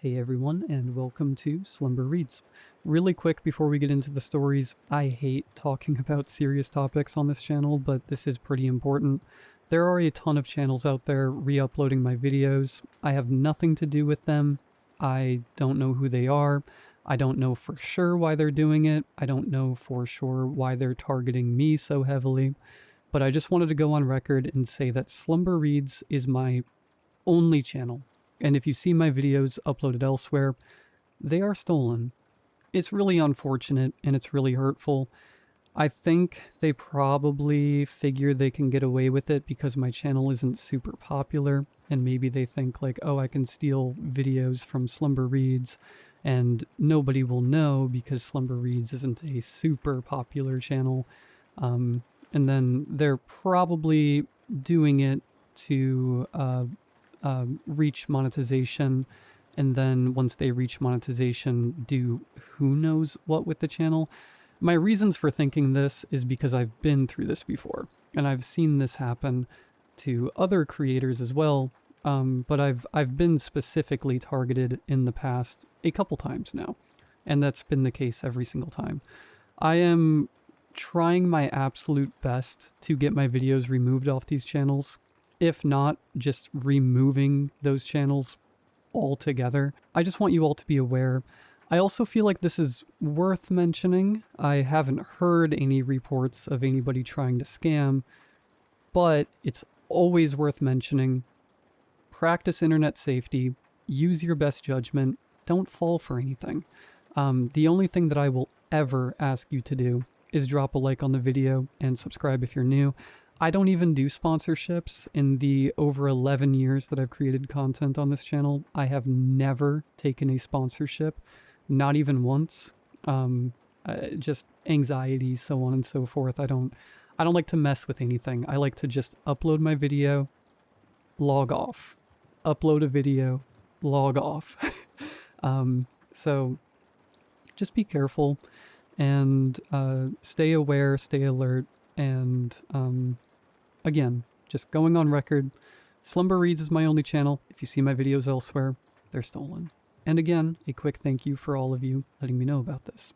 Hey everyone, and welcome to Slumber Reads. Really quick before we get into the stories, I hate talking about serious topics on this channel, but this is pretty important. There are a ton of channels out there re-uploading my videos. I have nothing to do with them. I don't know who they are. I don't know for sure why they're doing it. I don't know for sure why they're targeting me so heavily. But I just wanted to go on record and say that Slumber Reads is my only channel. And if you see my videos uploaded elsewhere, they are stolen. It's really unfortunate and it's really hurtful. I think they probably figure they can get away with it because my channel isn't super popular, and maybe they think like, oh, I can steal videos from Slumber Reads and nobody will know because Slumber Reads isn't a super popular channel. And then they're probably doing it to reach monetization, and then once they reach monetization, do who knows what with the channel. My reasons for thinking this is because I've been through this before, and I've seen this happen to other creators as well, but I've been specifically targeted in the past a couple times now, and that's been the case every single time. I am trying my absolute best to get my videos removed off these channels. If not, just removing those channels altogether. I just want you all to be aware. I also feel like this is worth mentioning. I haven't heard any reports of anybody trying to scam, but it's always worth mentioning. Practice internet safety. Use your best judgment. Don't fall for anything. The only thing that I will ever ask you to do is drop a like on the video and subscribe if you're new. I don't even do sponsorships. In the over 11 years that I've created content on this channel, I have never taken a sponsorship, not even once. Just anxiety, so on and so forth. I don't like to mess with anything. I like to just upload my video, log off, upload a video, log off. So just be careful and stay aware, stay alert, and again, just going on record, Slumber Reads is my only channel. If you see my videos elsewhere, they're stolen. And again, a quick thank you for all of you letting me know about this.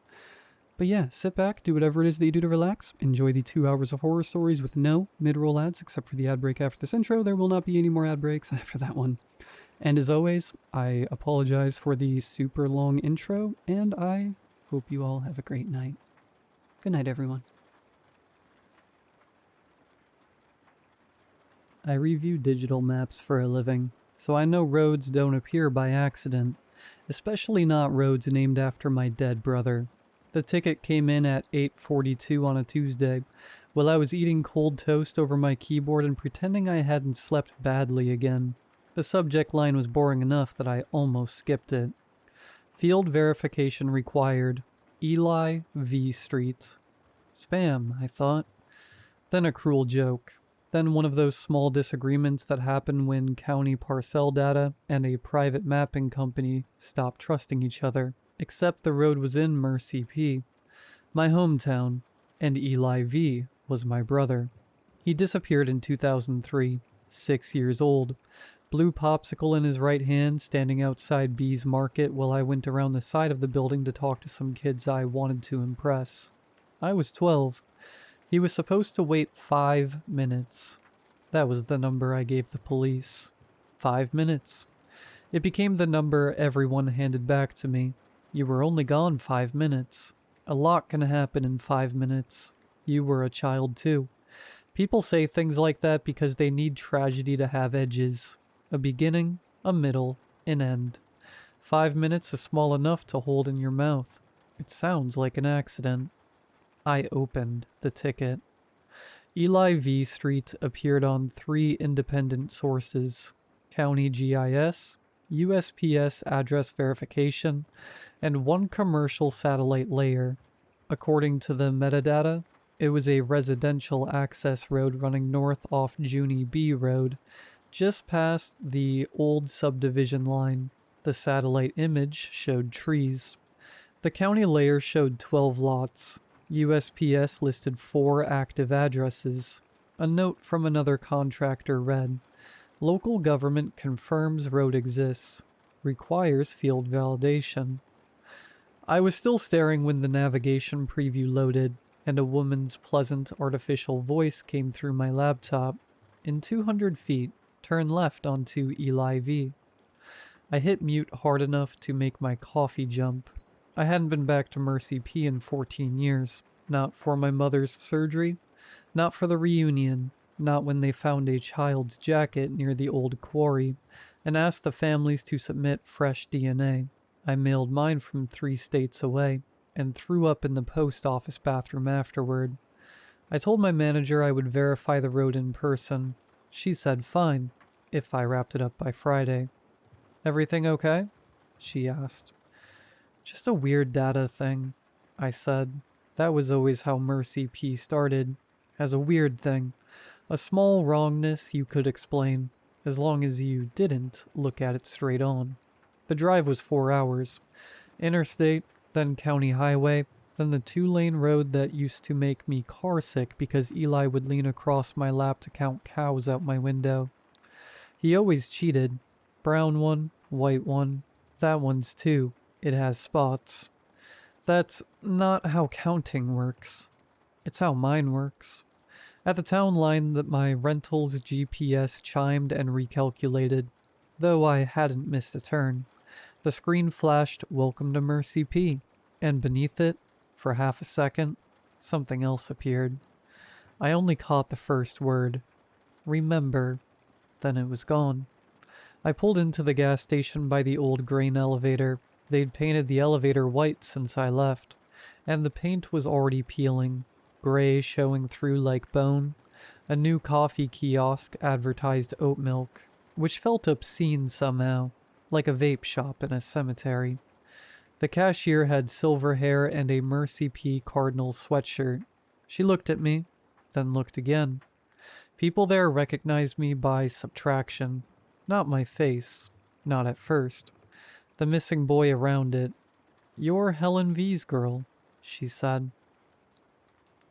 But yeah, sit back, do whatever it is that you do to relax, enjoy the 2 hours of horror stories with no mid-roll ads, except for the ad break after this intro. There will not be any more ad breaks after that one. And as always, I apologize for the super long intro, and I hope you all have a great night. Good night, everyone. I review digital maps for a living, so I know roads don't appear by accident, especially not roads named after my dead brother. The ticket came in at 8:42 on a Tuesday, while I was eating cold toast over my keyboard and pretending I hadn't slept badly again. The subject line was boring enough that I almost skipped it. Field verification required. Eli V. Street. Spam, I thought. Then a cruel joke. Then one of those small disagreements that happen when county parcel data and a private mapping company stop trusting each other. Except the road was in Mercy P, my hometown, and Eli V was my brother. He disappeared in 2003, 6 years old. Blue popsicle in his right hand, standing outside B's Market while I went around the side of the building to talk to some kids I wanted to impress. I was 12. He was supposed to wait 5 minutes. That was the number I gave the police. 5 minutes. It became the number everyone handed back to me. You were only gone 5 minutes. A lot can happen in 5 minutes. You were a child too. People say things like that because they need tragedy to have edges. A beginning, a middle, an end. 5 minutes is small enough to hold in your mouth. It sounds like an accident. I opened the ticket. Eli V. Street appeared on 3 independent sources: County GIS, USPS address verification, and 1 commercial satellite layer. According to the metadata, it was a residential access road running north off Junie B Road, just past the old subdivision line. The satellite image showed trees. The county layer showed 12 lots. USPS listed 4 active addresses. A note from another contractor read, "Local government confirms road exists." requires field validation. I was still staring when the navigation preview loaded, and a woman's pleasant artificial voice came through my laptop. In 200 feet, turn left onto Eli V. I hit mute hard enough to make my coffee jump. I hadn't been back to Mercy P in 14 years. Not for my mother's surgery, not for the reunion, not when they found a child's jacket near the old quarry and asked the families to submit fresh DNA. I mailed mine from 3 states away and threw up in the post office bathroom afterward. I told my manager I would verify the road in person. She said fine, if I wrapped it up by Friday. Everything okay? She asked. Just a weird data thing, I said. That was always how Mercy P started, as a weird thing. A small wrongness you could explain, as long as you didn't look at it straight on. The drive was 4 hours. Interstate, then county highway, then the 2-lane road that used to make me carsick because Eli would lean across my lap to count cows out my window. He always cheated. Brown one, white one. That one's 2. It has spots. That's not how counting works. It's how mine works. At the town line that my rental's GPS chimed and recalculated, though I hadn't missed a turn. The screen flashed "Welcome to Mercy P," and beneath it, for half a second, something else appeared. I only caught the first word. Remember. Then it was gone. I pulled into the gas station by the old grain elevator. They'd painted the elevator white since I left, and the paint was already peeling, gray showing through like bone. A new coffee kiosk advertised oat milk, which felt obscene somehow, like a vape shop in a cemetery. The cashier had silver hair and a Mercy P Cardinals sweatshirt. She looked at me, then looked again. People there recognized me by subtraction, not my face, not at first. The missing boy around it. "You're Helen V's girl," she said.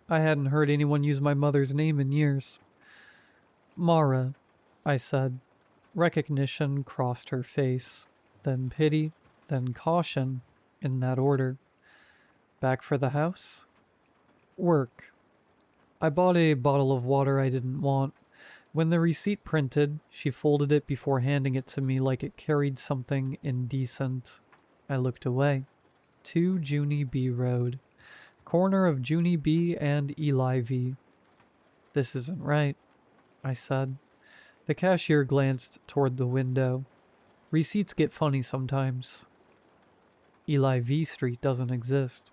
I hadn't heard anyone use my mother's name in years. "Mara," I said. Recognition crossed her face, then pity, then caution, in that order. "Back for the house?" "Work." I bought a bottle of water I didn't want. When the receipt printed, she folded it before handing it to me like it carried something indecent. I looked away. 2 Junie B Road. Corner of Junie B and Eli V. "This isn't right," I said. The cashier glanced toward the window. "Receipts get funny sometimes. Eli V Street doesn't exist."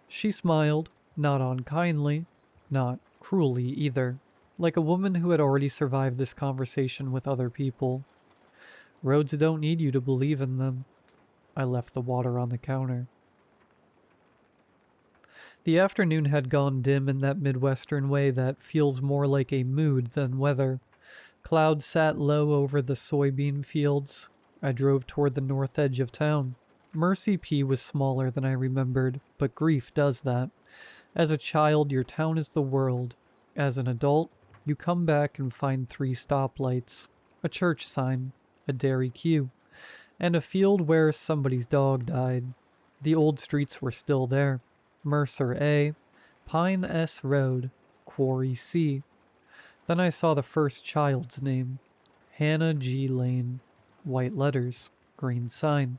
She smiled, not unkindly, not cruelly either, like a woman who had already survived this conversation with other people. "Roads don't need you to believe in them." I left the water on the counter. The afternoon had gone dim in that Midwestern way that feels more like a mood than weather. Clouds sat low over the soybean fields. I drove toward the north edge of town. Mercy P was smaller than I remembered, but grief does that. As a child, your town is the world. As an adult, you come back and find 3 stoplights, a church sign, a dairy queue, and a field where somebody's dog died. The old streets were still there. Mercer A, Pine S Road, Quarry C. Then I saw the first child's name. Hannah G. Lane. White letters, green sign.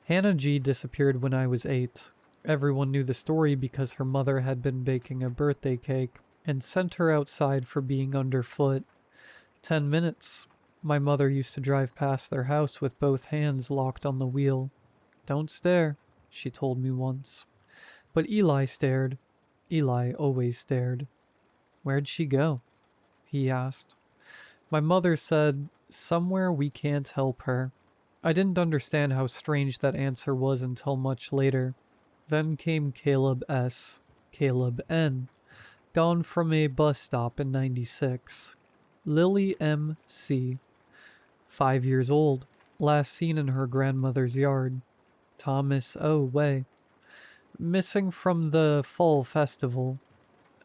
Hannah G. disappeared when I was 8. Everyone knew the story because her mother had been baking a birthday cake and sent her outside for being underfoot. 10 minutes. My mother used to drive past their house with both hands locked on the wheel. "Don't stare," she told me once. But Eli stared. Eli always stared. "Where'd she go?" he asked. My mother said, "Somewhere we can't help her." I didn't understand how strange that answer was until much later. Then came Caleb S., Caleb N., gone from a bus stop in 96. Lily M. C., 5 years old, last seen in her grandmother's yard. Thomas O. Way, missing from the fall festival.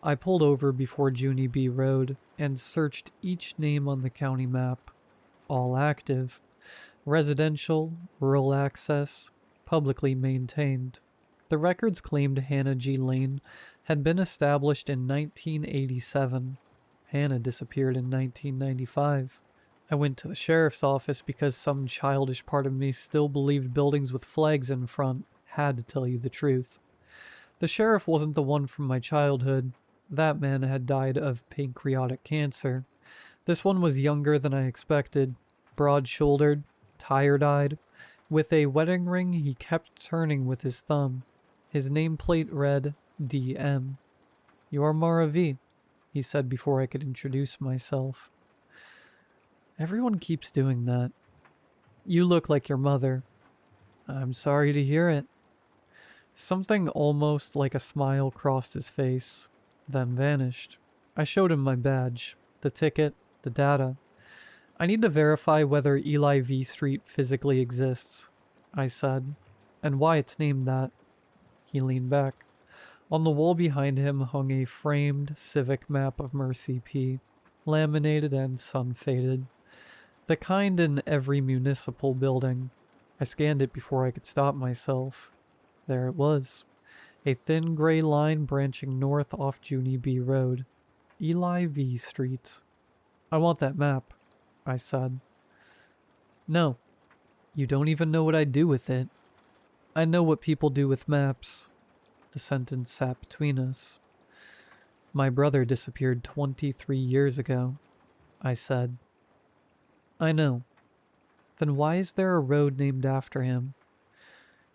I pulled over before Junie B Road and searched each name on the county map. All active. Residential, rural access, publicly maintained. The records claimed Hannah G. Lane had been established in 1987. Hannah disappeared in 1995. I went to the sheriff's office because some childish part of me still believed buildings with flags in front had to tell you the truth. The sheriff wasn't the one from my childhood. That man had died of pancreatic cancer. This one was younger than I expected, broad-shouldered, tired-eyed, with a wedding ring he kept turning with his thumb. His nameplate read DM. "You're Mara V," he said before I could introduce myself. Everyone keeps doing that. "You look like your mother." "I'm sorry to hear it." Something almost like a smile crossed his face, then vanished. I showed him my badge, the ticket, the data. "I need to verify whether Eli V Street physically exists," I said, "and why it's named that." He leaned back. On the wall behind him hung a framed civic map of Mercy P, laminated and sun-faded. The kind in every municipal building. I scanned it before I could stop myself. There it was. A thin gray line branching north off Junie B Road. Eli V Street. "I want that map," I said. "No. You don't even know what I do with it." "I know what people do with maps." The sentence sat between us. "My brother disappeared 23 years ago," I said. "I know. Then why is there a road named after him?"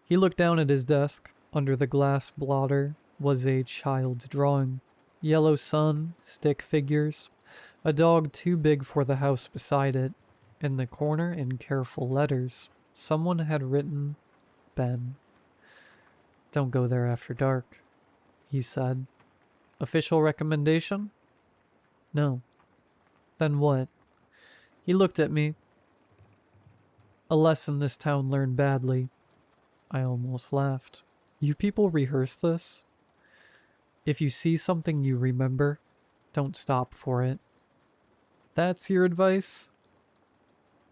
He looked down at his desk. Under the glass blotter was a child's drawing. Yellow sun, stick figures, a dog too big for the house beside it. In the corner, in careful letters, someone had written, "Ben." "Don't go there after dark," he said. "Official recommendation?" "No." "Then what?" He looked at me. "A lesson this town learned badly." I almost laughed. "You people rehearse this?" "If you see something you remember, don't stop for it." "That's your advice?"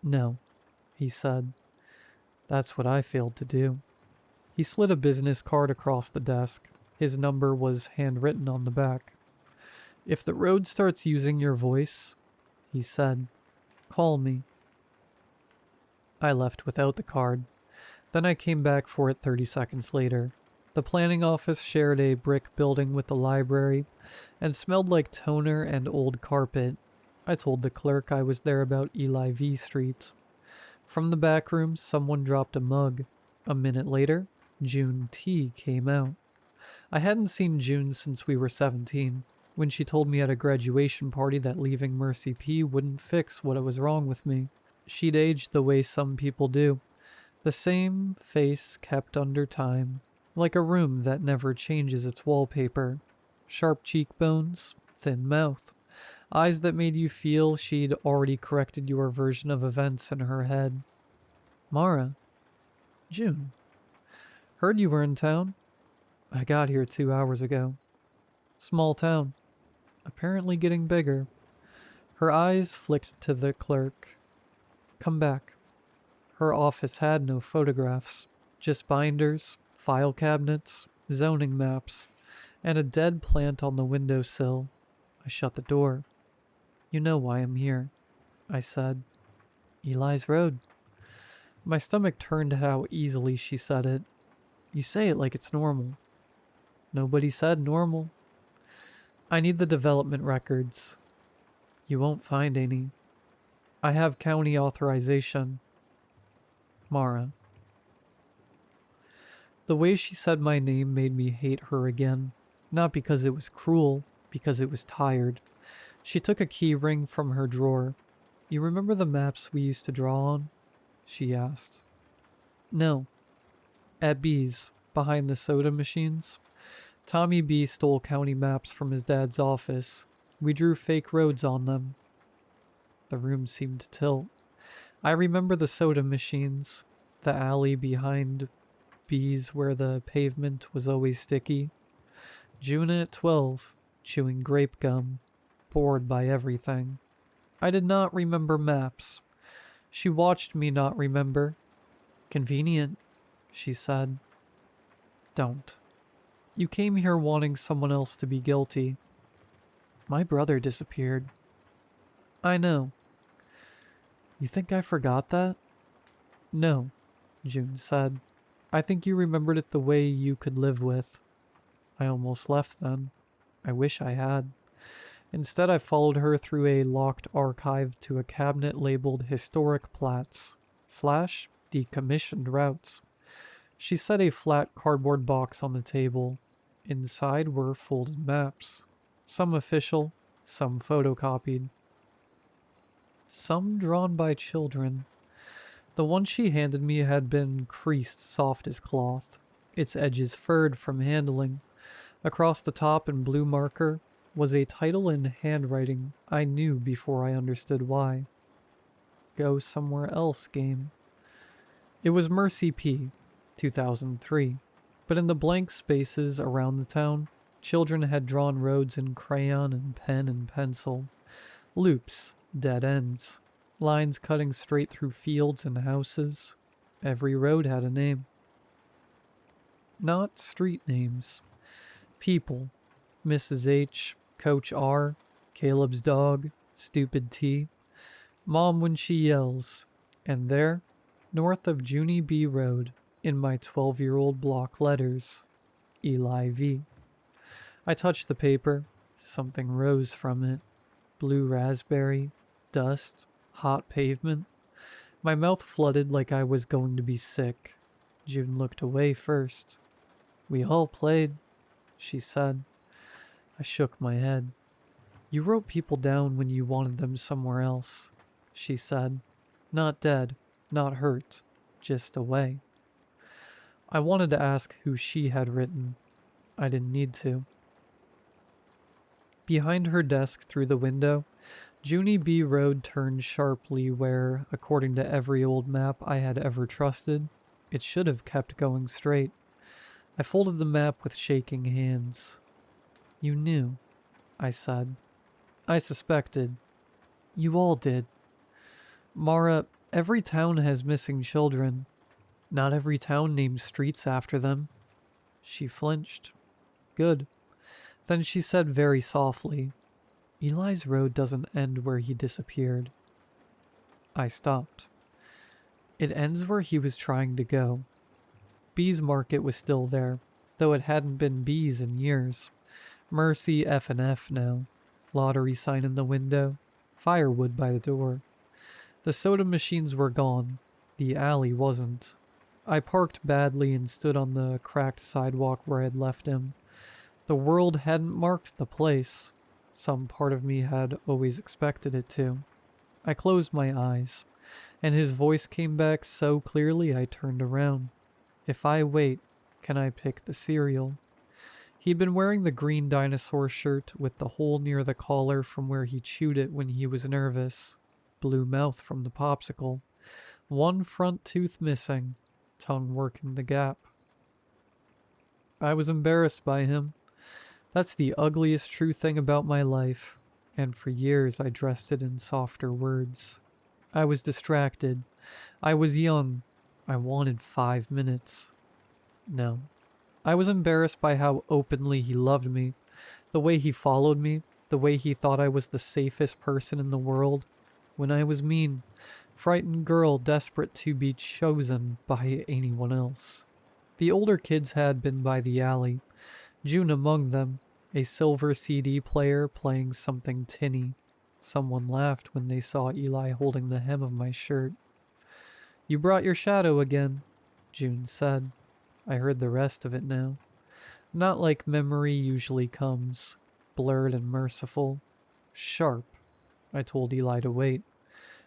"No," he said. "That's what I failed to do." He slid a business card across the desk. His number was handwritten on the back. "If the road starts using your voice," he said, "call me." I left without the card. Then I came back for it 30 seconds later. The planning office shared a brick building with the library and smelled like toner and old carpet. I told the clerk I was there about Eli V Street. From the back room, someone dropped a mug. A minute later, June T came out. I hadn't seen June since we were 17, when she told me at a graduation party that leaving Mercy P wouldn't fix what was wrong with me. She'd aged the way some people do. The same face kept under time, like a room that never changes its wallpaper. Sharp cheekbones, thin mouth, eyes that made you feel she'd already corrected your version of events in her head. "Mara." "June." "Heard you were in town." "I got here 2 hours ago." "Small town." "Apparently getting bigger." Her eyes flicked to the clerk. "Come back." Her office had no photographs, just binders, file cabinets, zoning maps, and a dead plant on the windowsill. I shut the door. "You know why I'm here," I said. "Eli's Road." My stomach turned at how easily she said it. "You say it like it's normal." "Nobody said normal." "I need the development records." "You won't find any." "I have county authorization." "Mara." The way she said my name made me hate her again. Not because it was cruel, because it was tired. She took a key ring from her drawer. "You remember the maps we used to draw on?" she asked. "No." "At B's, behind the soda machines. Tommy B stole county maps from his dad's office. We drew fake roads on them." The room seemed to tilt. I remember the soda machines, the alley behind B's where the pavement was always sticky. June at 12, chewing grape gum, bored by everything. I did not remember maps. She watched me not remember. Convenient, she said. Don't. You came here wanting someone else to be guilty. My brother disappeared. I know. You think I forgot that? No, June said. I think you remembered it the way you could live with. I almost left then. I wish I had. Instead, I followed her through a locked archive to a cabinet labeled Historic Plats / Decommissioned Routes. She set a flat cardboard box on the table. Inside were folded maps. Some official, some photocopied. Some drawn by children. The one she handed me had been creased soft as cloth, its edges furred from handling. Across the top in blue marker was a title in handwriting I knew before I understood why. Go Somewhere Else game. It was Mercy P, 2003, but in the blank spaces around the town, children had drawn roads in crayon and pen and pencil. Loops, dead ends, lines cutting straight through fields and houses. Every road had a name. Not street names. People. Mrs. H, Coach R, Caleb's dog, Stupid T, Mom when she yells, and there, north of Junie B Road, in my 12-year-old block letters, Eli V. I touched the paper. Something rose from it. Blue raspberry, dust, hot pavement. My mouth flooded like I was going to be sick. June looked away first. We all played, she said. I shook my head. You wrote people down when you wanted them somewhere else, she said. Not dead, not hurt, just away. I wanted to ask who she had written. I didn't need to. Behind her desk through the window, Junie B Road turned sharply where, according to every old map I had ever trusted, it should have kept going straight. I folded the map with shaking hands. You knew, I said. I suspected. You all did. Mara, every town has missing children. Not every town names streets after them. She flinched. Good. Then she said very softly, Eli's road doesn't end where he disappeared. I stopped. It ends where he was trying to go. Bees Market was still there, though it hadn't been bees in years. Mercy F&F now. Lottery sign in the window. Firewood by the door. The soda machines were gone. The alley wasn't. I parked badly and stood on the cracked sidewalk where I had left him. The world hadn't marked the place. Some part of me had always expected it to. I closed my eyes, and his voice came back so clearly I turned around. If I wait, can I pick the cereal? He'd been wearing the green dinosaur shirt with the hole near the collar from where he chewed it when he was nervous. Blue mouth from the popsicle. One front tooth missing, tongue working the gap. I was embarrassed by him. That's the ugliest true thing about my life, and for years I dressed it in softer words. I was distracted. I was young. I wanted 5 minutes. No. I was embarrassed by how openly he loved me, the way he followed me, the way he thought I was the safest person in the world, when I was mean, frightened girl desperate to be chosen by anyone else. The older kids had been by the alley, June among them, a silver CD player playing something tinny. Someone laughed when they saw Eli holding the hem of my shirt. You brought your shadow again, June said. I heard the rest of it now. Not like memory usually comes, blurred and merciful. Sharp. I told Eli to wait.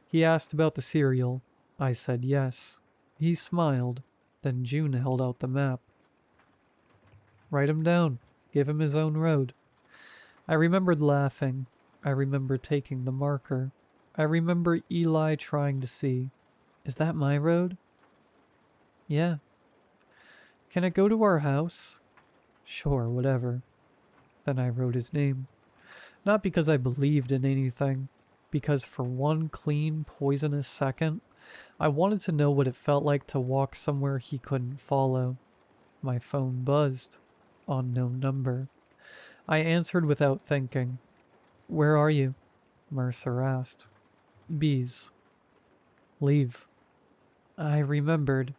He asked about the cereal. I said yes. He smiled. Then June held out the map. Write him down. Give him his own road. I remembered laughing. I remember taking the marker. I remember Eli trying to see. Is that my road? Yeah. Can it go to our house? Sure, whatever. Then I wrote his name. Not because I believed in anything, because for one clean, poisonous second, I wanted to know what it felt like to walk somewhere he couldn't follow. My phone buzzed. Unknown number. I answered without thinking. "Where are you?" Mercer asked. "Bees." "Leave." I remembered.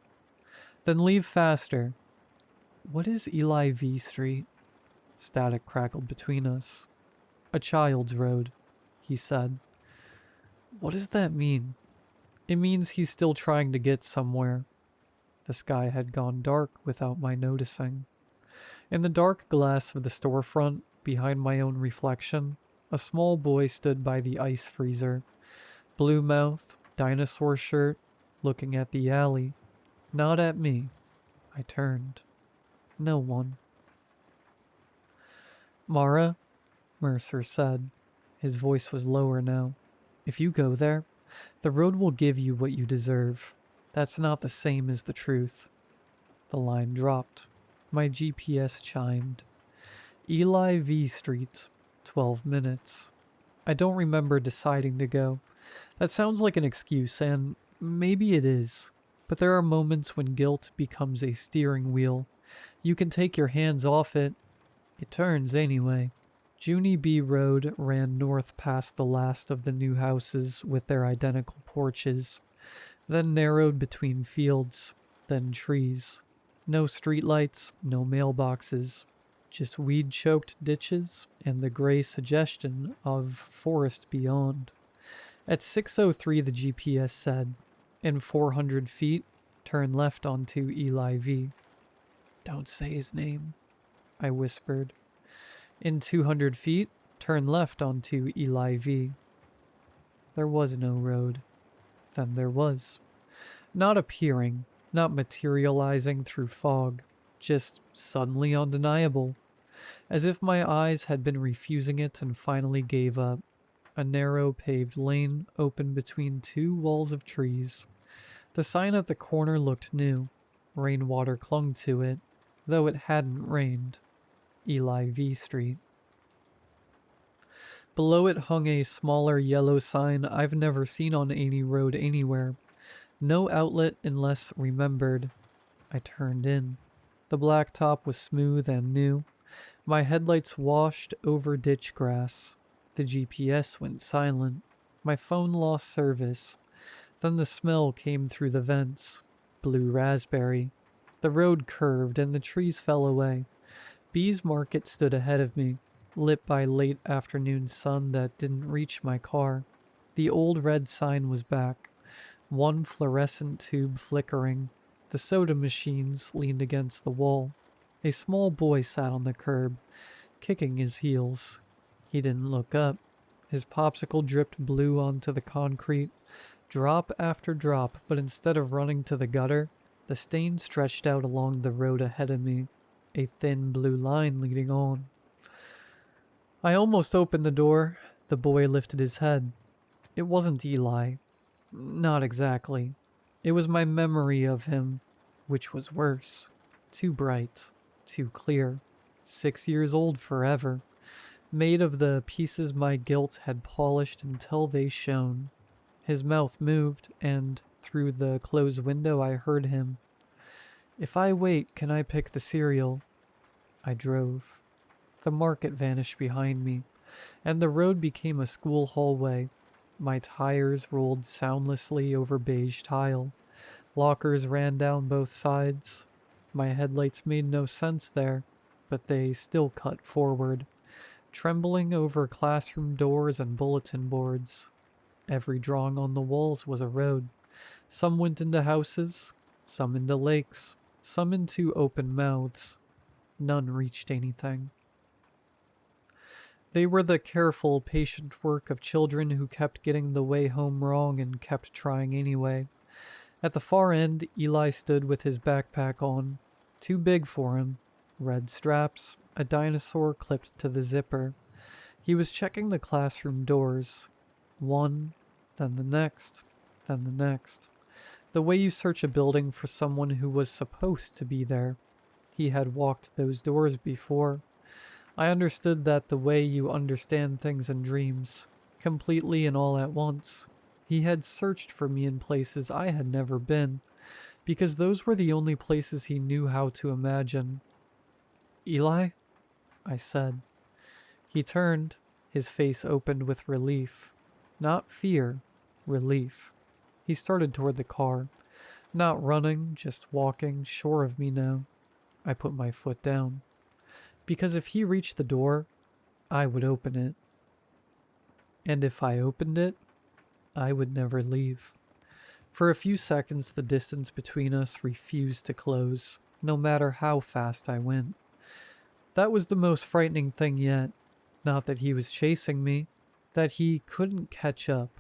"Then leave faster." "What is Eli V Street?" Static crackled between us. "A child's road," he said. "What does that mean?" "It means he's still trying to get somewhere." The sky had gone dark without my noticing. In the dark glass of the storefront, behind my own reflection, a small boy stood by the ice freezer. Blue mouth, dinosaur shirt, looking at the alley. Not at me. I turned. No one. "Mara," Mercer said. His voice was lower now. "If you go there, the road will give you what you deserve. That's not the same as the truth." The line dropped. My GPS chimed. Eli V Street, 12 minutes. I don't remember deciding to go. That sounds like an excuse, and maybe it is. But there are moments when guilt becomes a steering wheel. You can take your hands off it. It turns anyway. Junie B Road ran north past the last of the new houses with their identical porches, then narrowed between fields, then trees. No streetlights, no mailboxes, just weed-choked ditches and the gray suggestion of forest beyond. At 6:03 the GPS said, "In 400 feet, turn left onto Eli V." "Don't say his name," I whispered. "In 200 feet, turn left onto Eli V." There was no road. Then there was. Not appearing, not materializing through fog, just suddenly undeniable. As if my eyes had been refusing it and finally gave up. A narrow paved lane open between two walls of trees. The sign at the corner looked new. Rainwater clung to it, though it hadn't rained. Eli V Street. Below it hung a smaller yellow sign I've never seen on any road anywhere. No outlet unless remembered. I turned in. The blacktop was smooth and new. My headlights washed over ditch grass. The GPS went silent. My phone lost service. Then the smell came through the vents. Blue raspberry. The road curved and the trees fell away. Bees Market stood ahead of me, lit by late afternoon sun that didn't reach my car. The old red sign was back. One fluorescent tube flickering. The soda machines leaned against the wall. A small boy sat on the curb, kicking his heels. He didn't look up. His popsicle dripped blue onto the concrete, drop after drop, but instead of running to the gutter, the stain stretched out along the road ahead of me, a thin blue line leading on. I almost opened the door. The boy lifted his head. It wasn't Eli. Not exactly. It was my memory of him, which was worse. Too bright, too clear. 6 years old forever. Made of the pieces my guilt had polished until they shone. His mouth moved, and through the closed window I heard him. "If I wait, can I pick the cereal?" I drove. The market vanished behind me, and the road became a school hallway. My tires rolled soundlessly over beige tile. Lockers ran down both sides. My headlights made no sense there, but they still cut forward, trembling over classroom doors and bulletin boards. Every drawing on the walls was a road. Some went into houses, some into lakes, some into open mouths. None reached anything. They were the careful, patient work of children who kept getting the way home wrong and kept trying anyway. At the far end, Eli stood with his backpack on. Too big for him. Red straps, a dinosaur clipped to the zipper. He was checking the classroom doors. One, then the next, then the next. The way you search a building for someone who was supposed to be there. He had walked those doors before. I understood that the way you understand things in dreams, completely and all at once. He had searched for me in places I had never been, because those were the only places he knew how to imagine. "Eli?" I said. He turned, his face opened with relief. Not fear, relief. He started toward the car. Not running, just walking, sure of me now. I put my foot down. Because if he reached the door, I would open it. And if I opened it, I would never leave. For a few seconds, the distance between us refused to close, no matter how fast I went. That was the most frightening thing yet. Not that he was chasing me, that he couldn't catch up.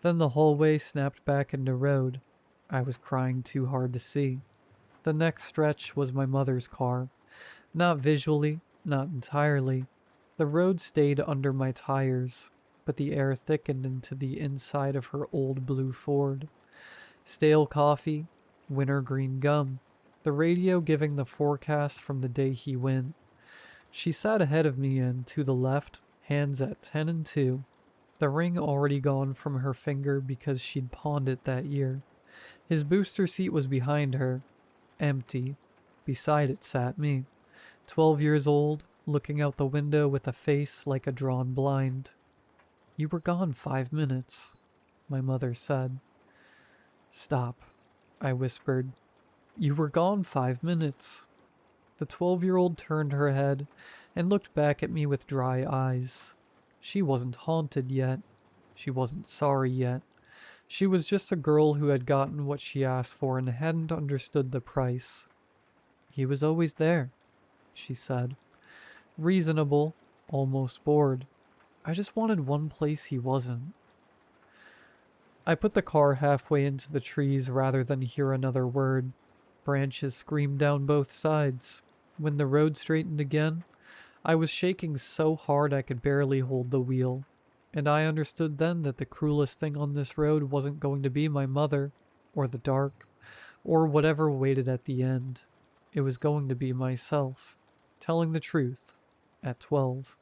Then the hallway snapped back into road. I was crying too hard to see. The next stretch was my mother's car. Not visually, not entirely. The road stayed under my tires, but the air thickened into the inside of her old blue Ford. Stale coffee, wintergreen gum, the radio giving the forecast from the day he went. She sat ahead of me and to the left, hands at 10 and 2. The ring already gone from her finger because she'd pawned it that year. His booster seat was behind her, empty. Beside it sat me, 12 years old, looking out the window with a face like a drawn blind. "You were gone 5 minutes," my mother said. "Stop," I whispered. "You were gone 5 minutes." The 12-year-old turned her head and looked back at me with dry eyes. She wasn't haunted yet. She wasn't sorry yet. She was just a girl who had gotten what she asked for and hadn't understood the price. "He was always there," she said. Reasonable, almost bored. I just wanted one place he wasn't. I put the car halfway into the trees rather than hear another word. Branches screamed down both sides. When the road straightened again, I was shaking so hard I could barely hold the wheel. And I understood then that the cruelest thing on this road wasn't going to be my mother, or the dark, or whatever waited at the end. It was going to be myself, telling the truth, at 12.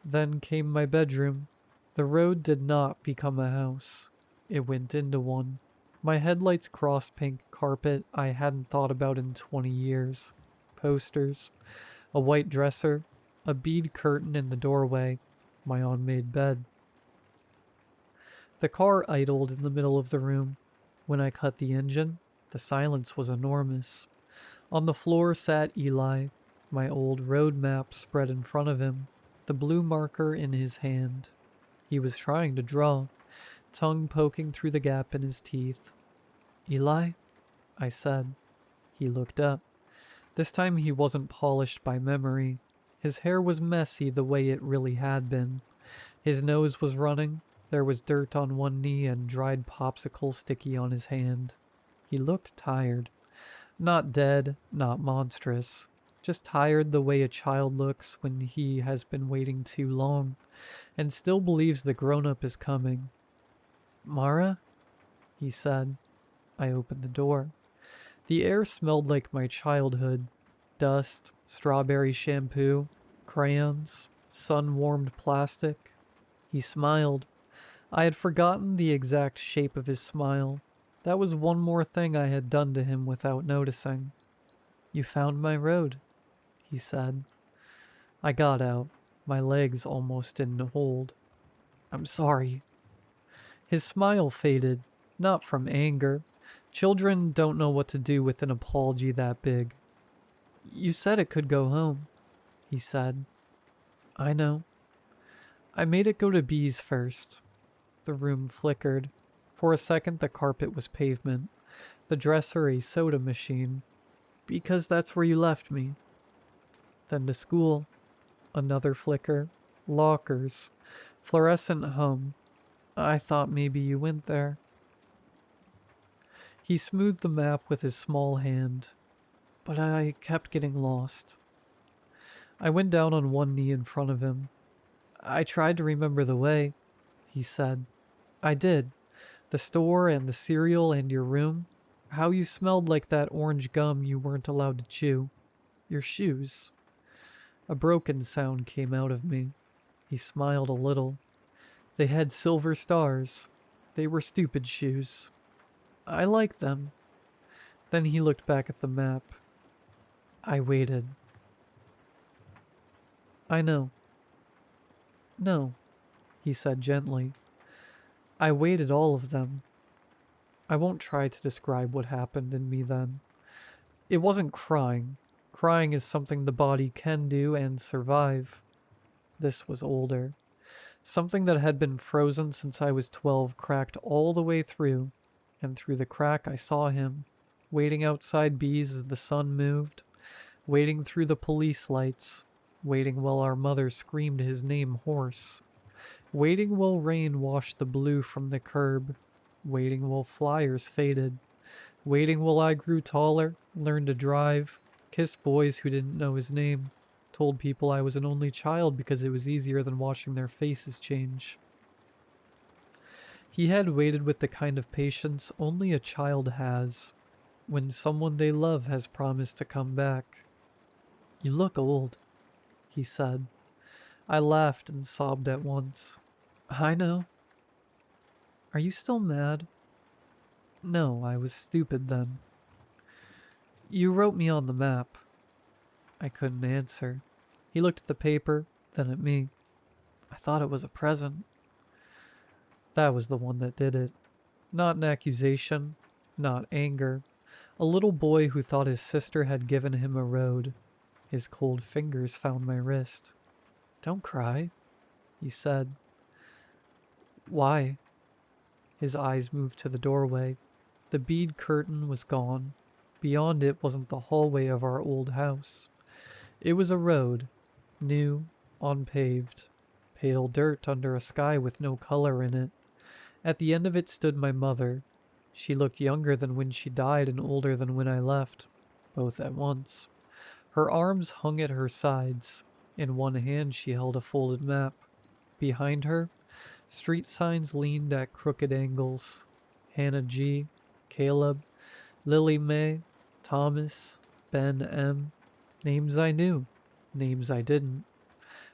Then came my bedroom. The road did not become a house. It went into one. My headlights crossed pink carpet I hadn't thought about in 20 years. Posters, a white dresser, a bead curtain in the doorway, my unmade bed. The car idled in the middle of the room. When I cut the engine, the silence was enormous. On the floor sat Eli, my old road map spread in front of him, the blue marker in his hand. He was trying to draw, tongue poking through the gap in his teeth. "Eli?" I said. He looked up. This time he wasn't polished by memory. His hair was messy the way it really had been. His nose was running. There was dirt on one knee and dried popsicle sticky on his hand. He looked tired. Not dead, not monstrous. Just tired the way a child looks when he has been waiting too long and still believes the grown-up is coming. "Mara?" he said. I opened the door. The air smelled like my childhood. Dust, strawberry shampoo, crayons, sun-warmed plastic. He smiled. I had forgotten the exact shape of his smile. That was one more thing I had done to him without noticing. "You found my road," he said. I got out. My legs almost didn't hold. "I'm sorry." His smile faded, not from anger. Children don't know what to do with an apology that big. "You said it could go home," he said. "I know." I made it go to B's first. The room flickered. For a second the carpet was pavement, the dresser a soda machine. "Because that's where you left me." Then to school. Another flicker. Lockers. Fluorescent hum. "I thought maybe you went there." He smoothed the map with his small hand. "But I kept getting lost." I went down on one knee in front of him. "I tried to remember the way," he said. "I did. The store and the cereal and your room. How you smelled like that orange gum you weren't allowed to chew. Your shoes." A broken sound came out of me. He smiled a little. "They had silver stars." They were stupid shoes. I like them. Then he looked back at the map. I waited. I know. No, he said gently. I waited all of them. I won't try to describe what happened in me then. It wasn't crying. Crying is something the body can do and survive. This was older. Something that had been frozen since I was 12 cracked all the way through, and through the crack I saw him, waiting outside B's as the sun moved, waiting through the police lights, waiting while our mother screamed his name hoarse, waiting while rain washed the blue from the curb, waiting while flyers faded, waiting while I grew taller, learned to drive, kissed boys who didn't know his name, told people I was an only child because it was easier than watching their faces change. He had waited with the kind of patience only a child has when someone they love has promised to come back. You look old, he said. I laughed and sobbed at once. I know. Are you still mad? No, I was stupid then. You wrote me on the map. I couldn't answer. He looked at the paper, then at me. I thought it was a present. That was the one that did it. Not an accusation, not anger. A little boy who thought his sister had given him a road. His cold fingers found my wrist. Don't cry, he said. Why? His eyes moved to the doorway. The bead curtain was gone. Beyond it wasn't the hallway of our old house. It was a road, new, unpaved, pale dirt under a sky with no color in it. At the end of it stood my mother. She looked younger than when she died and older than when I left, both at once. Her arms hung at her sides. In one hand she held a folded map. Behind her, street signs leaned at crooked angles. Hannah G., Caleb, Lily Mae, Thomas, Ben M. Names I knew, names I didn't.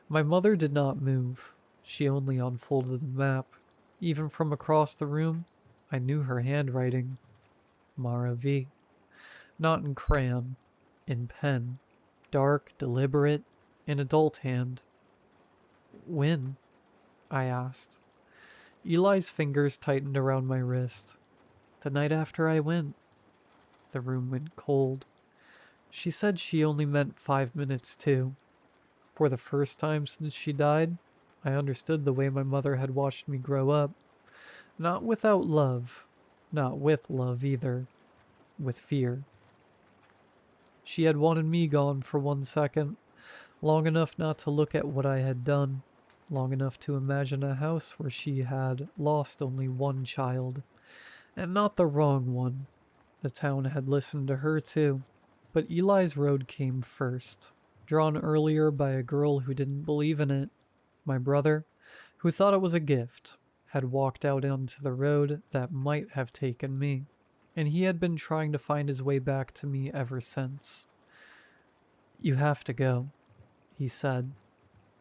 My mother did not move. She only unfolded the map. Even from across the room, I knew her handwriting. Mara V. Not in crayon, in pen. Dark, deliberate, an adult hand. When? I asked. Eli's fingers tightened around my wrist. The night after I went. The room went cold. She said she only meant 5 minutes, too. For the first time since she died, I understood the way my mother had watched me grow up. Not without love. Not with love, either. With fear. She had wanted me gone for 1 second, long enough not to look at what I had done, long enough to imagine a house where she had lost only one child, and not the wrong one. The town had listened to her too, but Eli's road came first, drawn earlier by a girl who didn't believe in it. My brother, who thought it was a gift, had walked out onto the road that might have taken me, and he had been trying to find his way back to me ever since. You have to go, he said.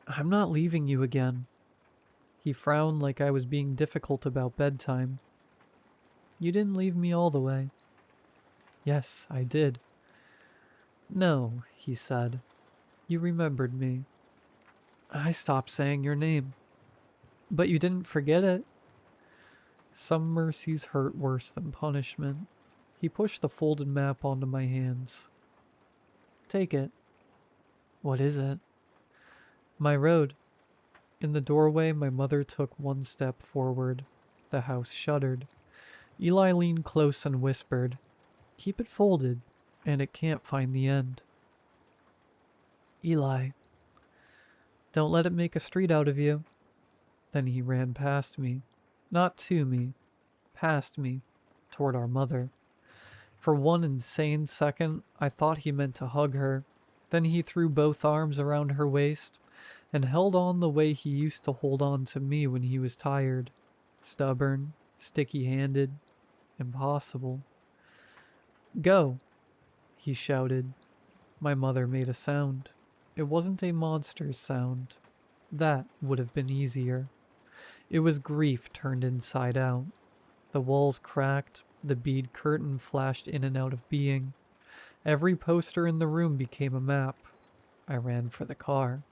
I'm not leaving you again. He frowned like I was being difficult about bedtime. You didn't leave me all the way. Yes, I did. No, he said. You remembered me. I stopped saying your name. But you didn't forget it. Some mercies hurt worse than punishment. He pushed the folded map onto my hands. Take it. What is it? My road. In the doorway, my mother took 1 step forward. The house shuddered. Eli leaned close and whispered, Keep it folded, and it can't find the end. Eli. Don't let it make a street out of you. Then he ran past me. Not to me. Past me. Toward our mother. For 1 insane second, I thought he meant to hug her. Then he threw both arms around her waist and held on the way he used to hold on to me when he was tired. Stubborn, sticky-handed, impossible. Go, he shouted. My mother made a sound. It wasn't a monster's sound. That would have been easier. It was grief turned inside out. The walls cracked, the bead curtain flashed in and out of being. Every poster in the room became a map. I ran for the car.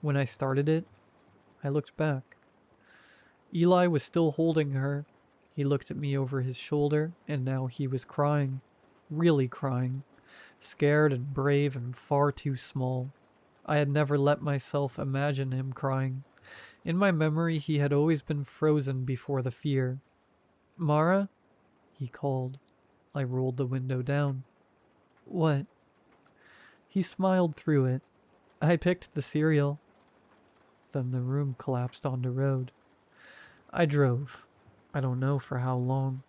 When I started it, I looked back. Eli was still holding her. He looked at me over his shoulder, and now he was crying. Really crying. Scared and brave and far too small. I had never let myself imagine him crying. In my memory, he had always been frozen before the fear. "Mara?" he called. I rolled the window down. "What?" He smiled through it. "I picked the cereal." Then the room collapsed onto road. I drove. I don't know for how long.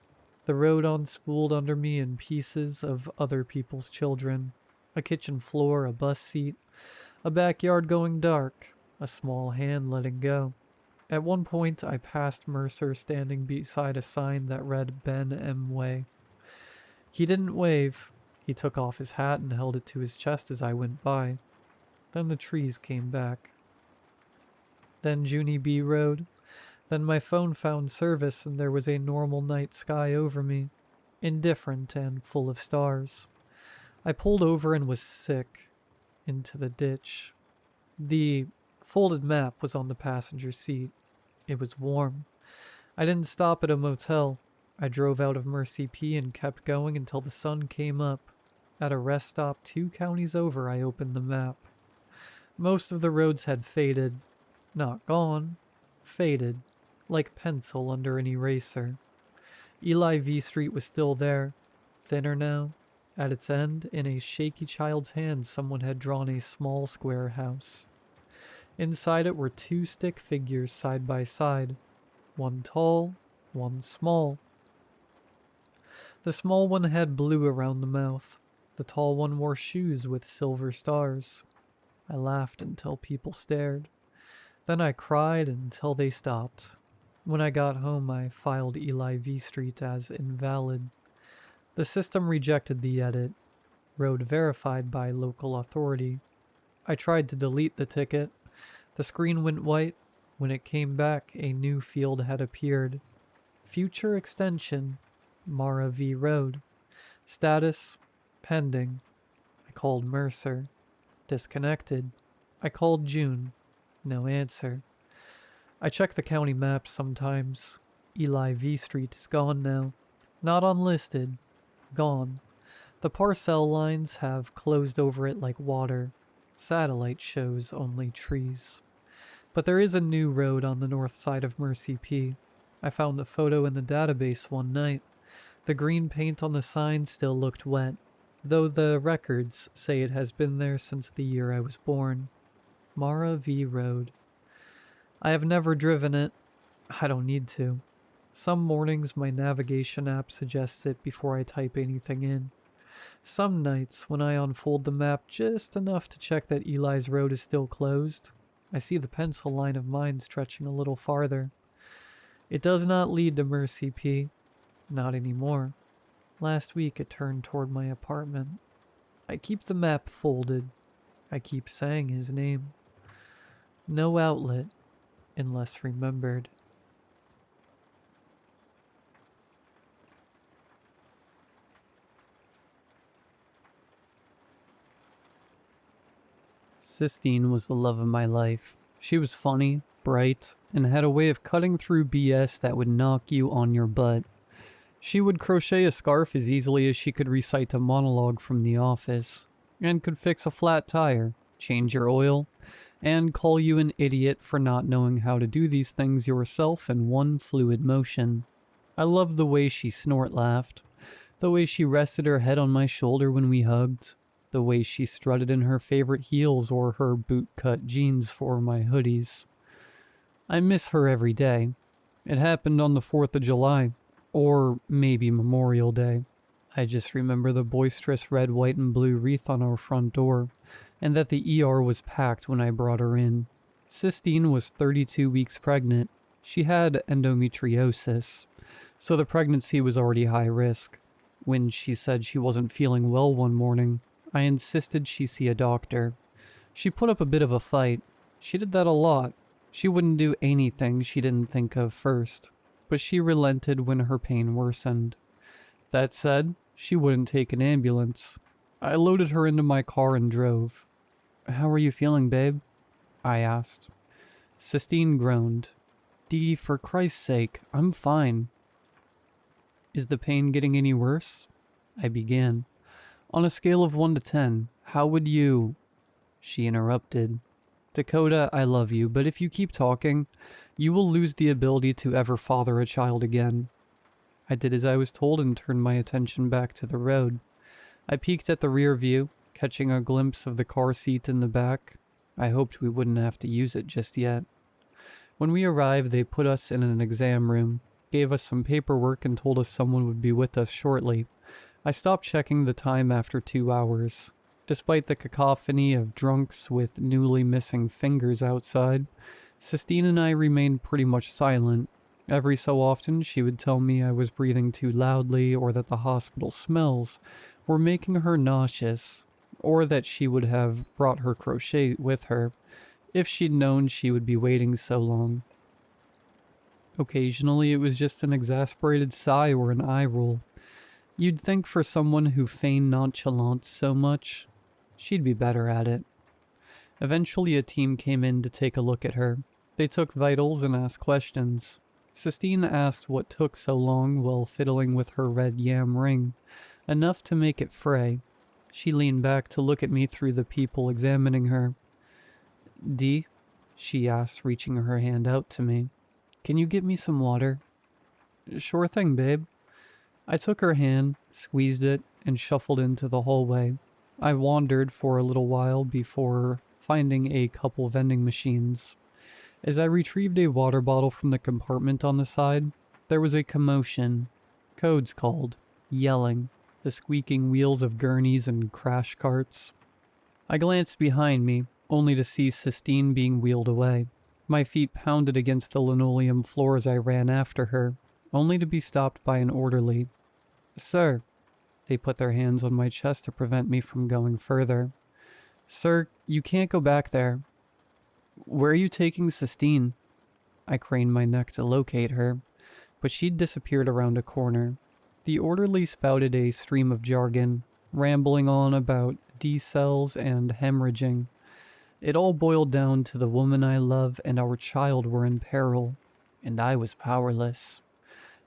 The road unspooled under me in pieces of other people's children. A kitchen floor, a bus seat, a backyard going dark, a small hand letting go. At one point, I passed Mercer standing beside a sign that read Ben M. Way. He didn't wave. He took off his hat and held it to his chest as I went by. Then the trees came back. Then Junie B. Road. Then my phone found service and there was a normal night sky over me, indifferent and full of stars. I pulled over and was sick. Into the ditch. The folded map was on the passenger seat. It was warm. I didn't stop at a motel. I drove out of Mercy P and kept going until the sun came up. At a rest stop 2 counties over, I opened the map. Most of the roads had faded. Not gone. Faded. Like pencil under an eraser. Eli V Street was still there. Thinner now. At its end, in a shaky child's hand, someone had drawn a small square house. Inside it were 2 stick figures side by side. One tall, one small. The small one had blue around the mouth. The tall one wore shoes with silver stars. I laughed until people stared. Then I cried until they stopped. When I got home, I filed Eli V Street as invalid. The system rejected the edit. Road verified by local authority. I tried to delete the ticket. The screen went white. When it came back, a new field had appeared. Future extension, Mara V Road. Status, pending. I called Mercer. Disconnected. I called June. No answer. I check the county maps sometimes. Eli V Street is gone now. Not unlisted. Gone. The parcel lines have closed over it like water. Satellite shows only trees. But there is a new road on the north side of Mercy P. I found the photo in the database one night. The green paint on the sign still looked wet, though the records say it has been there since the year I was born. Mara V Road. I have never driven it. I don't need to. Some mornings my navigation app suggests it before I type anything in. Some nights, when I unfold the map just enough to check that Eli's road is still closed, I see the pencil line of mine stretching a little farther. It does not lead to Mercy P. Not anymore. Last week it turned toward my apartment. I keep the map folded. I keep saying his name. No outlet, unless remembered. Sistine was the love of my life. She was funny, bright, and had a way of cutting through BS that would knock you on your butt. She would crochet a scarf as easily as she could recite a monologue from The Office, and could fix a flat tire, change your oil, and call you an idiot for not knowing how to do these things yourself in one fluid motion. I loved the way she snort-laughed, the way she rested her head on my shoulder when we hugged, the way she strutted in her favorite heels or her boot-cut jeans for my hoodies. I miss her every day. It happened on the 4th of July, or maybe Memorial Day. I just remember the boisterous red, white, and blue wreath on our front door, and that the ER was packed when I brought her in. Sistine was 32 weeks pregnant. She had endometriosis, so the pregnancy was already high risk. When she said she wasn't feeling well one morning, I insisted she see a doctor. She put up a bit of a fight. She did that a lot. She wouldn't do anything she didn't think of first. but she relented when her pain worsened. That said, she wouldn't take an ambulance. I loaded her into my car and drove. "How are you feeling, babe?" I asked. Sistine groaned. "Dee, for Christ's sake, I'm fine." "Is the pain getting any worse?" I began. "On a scale of 1 to 10, how would you—" She interrupted. "Dakota, I love you, but if you keep talking, you will lose the ability to ever father a child again." I did as I was told and turned my attention back to the road. I peeked at the rear view, catching a glimpse of the car seat in the back. I hoped we wouldn't have to use it just yet. When we arrived, they put us in an exam room, gave us some paperwork, and told us someone would be with us shortly. I stopped checking the time after 2 hours. Despite the cacophony of drunks with newly missing fingers outside, Sistine and I remained pretty much silent. Every so often, she would tell me I was breathing too loudly, or that the hospital smells were making her nauseous, or that she would have brought her crochet with her if she'd known she would be waiting so long. Occasionally, it was just an exasperated sigh or an eye roll. You'd think for someone who feigned nonchalance so much, she'd be better at it. Eventually, a team came in to take a look at her. They took vitals and asked questions. Sistine asked what took so long while fiddling with her red yam ring, enough to make it fray. She leaned back to look at me through the people examining her. "Dee," she asked, reaching her hand out to me. "Can you get me some water?" "Sure thing, babe." I took her hand, squeezed it, and shuffled into the hallway. I wandered for a little while before finding a couple vending machines. As I retrieved a water bottle from the compartment on the side, there was a commotion. Codes called, yelling, the squeaking wheels of gurneys and crash carts. I glanced behind me, only to see Sistine being wheeled away. My feet pounded against the linoleum floor as I ran after her, only to be stopped by an orderly. "Sir," they put their hands on my chest to prevent me from going further. "Sir, you can't go back there." "Where are you taking Sistine?" I craned my neck to locate her, but she'd disappeared around a corner. The orderly spouted a stream of jargon, rambling on about D-cells and hemorrhaging. It all boiled down to the woman I love and our child were in peril, and I was powerless.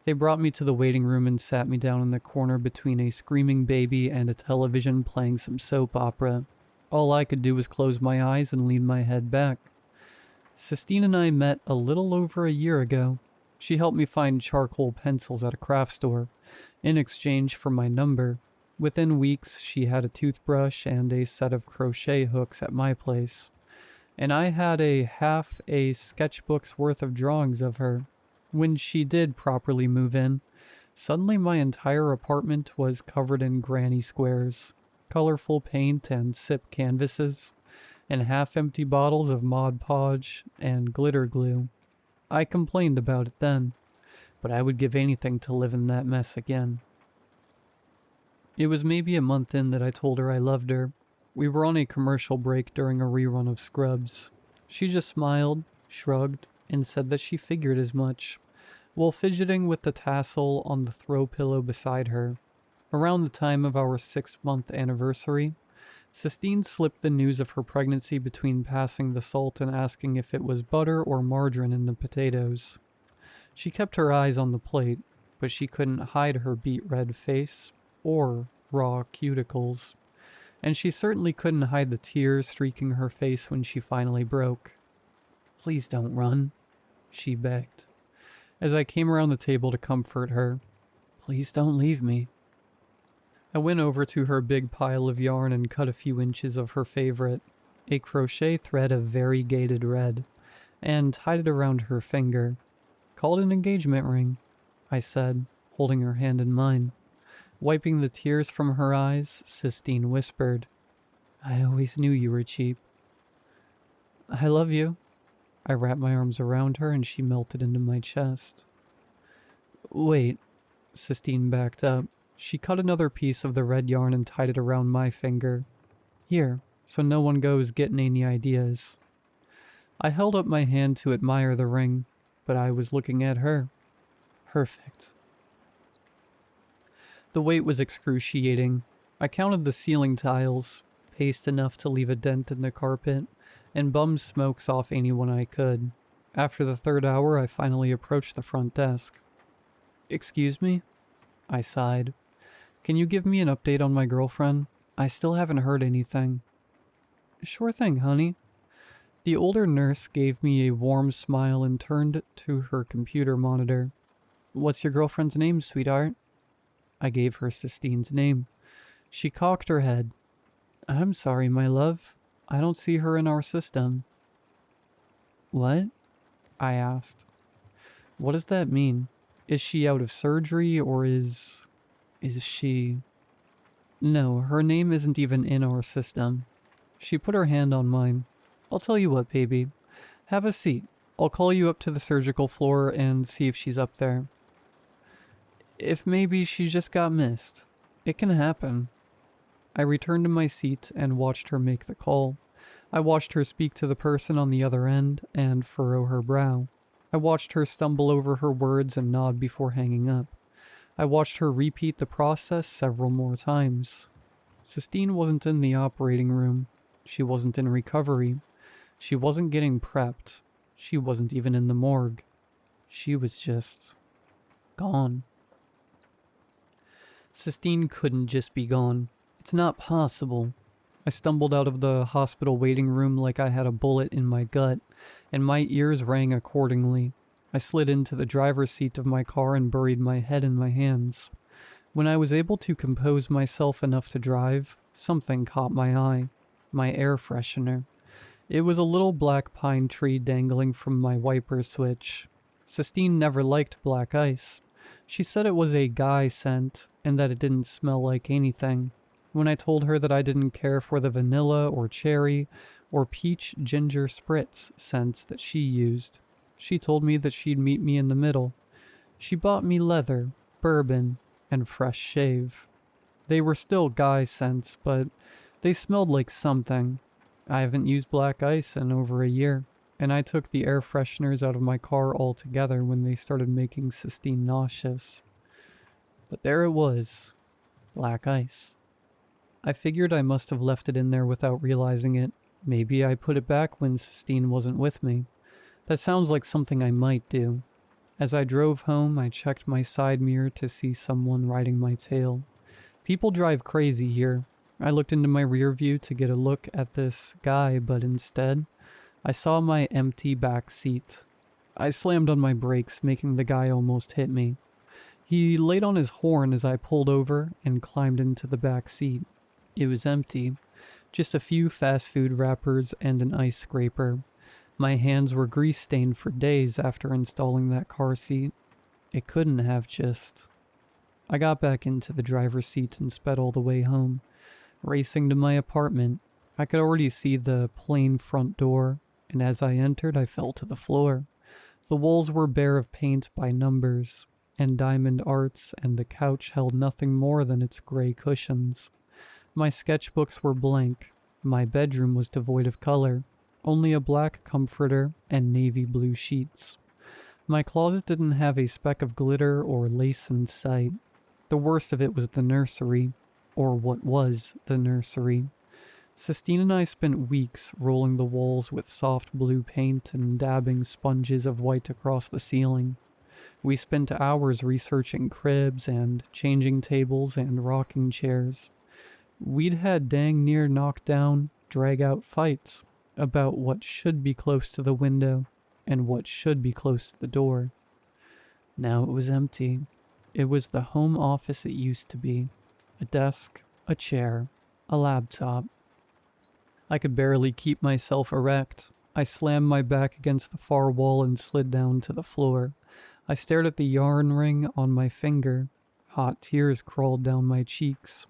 They brought me to the waiting room and sat me down in the corner between a screaming baby and a television playing some soap opera. All I could do was close my eyes and lean my head back. Sistine and I met a little over a year ago. She helped me find charcoal pencils at a craft store, in exchange for my number. Within weeks, she had a toothbrush and a set of crochet hooks at my place. And I had half a sketchbook's worth of drawings of her. When she did properly move in, suddenly my entire apartment was covered in granny squares, colorful paint and sip canvases, and half-empty bottles of Mod Podge and glitter glue. I complained about it then, but I would give anything to live in that mess again. It was maybe a month in that I told her I loved her. We were on a commercial break during a rerun of Scrubs. She just smiled, shrugged, and said that she figured as much, while fidgeting with the tassel on the throw pillow beside her. Around the time of our 6-month anniversary, Sistine slipped the news of her pregnancy between passing the salt and asking if it was butter or margarine in the potatoes. She kept her eyes on the plate, but she couldn't hide her beet red face or raw cuticles, and she certainly couldn't hide the tears streaking her face when she finally broke. "Please don't run," she begged. As I came around the table to comfort her, "Please don't leave me." I went over to her big pile of yarn and cut a few inches of her favorite, a crochet thread of variegated red, and tied it around her finger. "Call it an engagement ring," I said, holding her hand in mine. Wiping the tears from her eyes, Sistine whispered, "I always knew you were cheap." "I love you." I wrapped my arms around her and she melted into my chest. "Wait," Sistine backed up. She cut another piece of the red yarn and tied it around my finger. "Here, so no one goes getting any ideas." I held up my hand to admire the ring, but I was looking at her. Perfect. The weight was excruciating. I counted the ceiling tiles, paced enough to leave a dent in the carpet, and bummed smokes off anyone I could. After the third hour, I finally approached the front desk. "Excuse me?" I sighed. "Can you give me an update on my girlfriend? I still haven't heard anything." "Sure thing, honey." The older nurse gave me a warm smile and turned to her computer monitor. "What's your girlfriend's name, sweetheart?" I gave her Sistine's name. She cocked her head. "I'm sorry, my love. I don't see her in our system." "What?" I asked. "What does that mean? Is she out of surgery, or is she..." "No, her name isn't even in our system." She put her hand on mine. "I'll tell you what, baby. Have a seat. I'll call you up to the surgical floor and see if she's up there. If maybe she just got missed. It can happen." I returned to my seat and watched her make the call. I watched her speak to the person on the other end and furrow her brow. I watched her stumble over her words and nod before hanging up. I watched her repeat the process several more times. Sistine wasn't in the operating room. She wasn't in recovery. She wasn't getting prepped. She wasn't even in the morgue. She was just gone. Sistine couldn't just be gone. It's not possible. I stumbled out of the hospital waiting room like I had a bullet in my gut, and my ears rang accordingly. I slid into the driver's seat of my car and buried my head in my hands. When I was able to compose myself enough to drive, something caught my eye. My air freshener. It was a little black pine tree dangling from my wiper switch. Sistine never liked black ice. She said it was a guy scent, and that it didn't smell like anything. When I told her that I didn't care for the vanilla or cherry or peach ginger spritz scents that she used, she told me that she'd meet me in the middle. She bought me leather, bourbon, and fresh shave. They were still guy scents, but they smelled like something. I haven't used black ice in over a year, and I took the air fresheners out of my car altogether when they started making Sistine nauseous. But there it was, black ice. I figured I must have left it in there without realizing it. Maybe I put it back when Sistine wasn't with me. That sounds like something I might do. As I drove home, I checked my side mirror to see someone riding my tail. People drive crazy here. I looked into my rear view to get a look at this guy, but instead, I saw my empty back seat. I slammed on my brakes, making the guy almost hit me. He laid on his horn as I pulled over and climbed into the back seat. It was empty. Just a few fast food wrappers and an ice scraper. My hands were grease-stained for days after installing that car seat. It couldn't have just... I got back into the driver's seat and sped all the way home. Racing to my apartment, I could already see the plain front door, and as I entered, I fell to the floor. The walls were bare of paint by numbers and diamond arts, and the couch held nothing more than its gray cushions. My sketchbooks were blank. My bedroom was devoid of color, only a black comforter and navy blue sheets. My closet didn't have a speck of glitter or lace in sight. The worst of it was the nursery, or what was the nursery. Sistine and I spent weeks rolling the walls with soft blue paint and dabbing sponges of white across the ceiling. We spent hours researching cribs and changing tables and rocking chairs. We'd had dang near knockdown, drag-out fights about what should be close to the window and what should be close to the door. Now it was empty. It was the home office it used to be. A desk, a chair, a laptop. I could barely keep myself erect. I slammed my back against the far wall and slid down to the floor. I stared at the yarn ring on my finger. Hot tears crawled down my cheeks.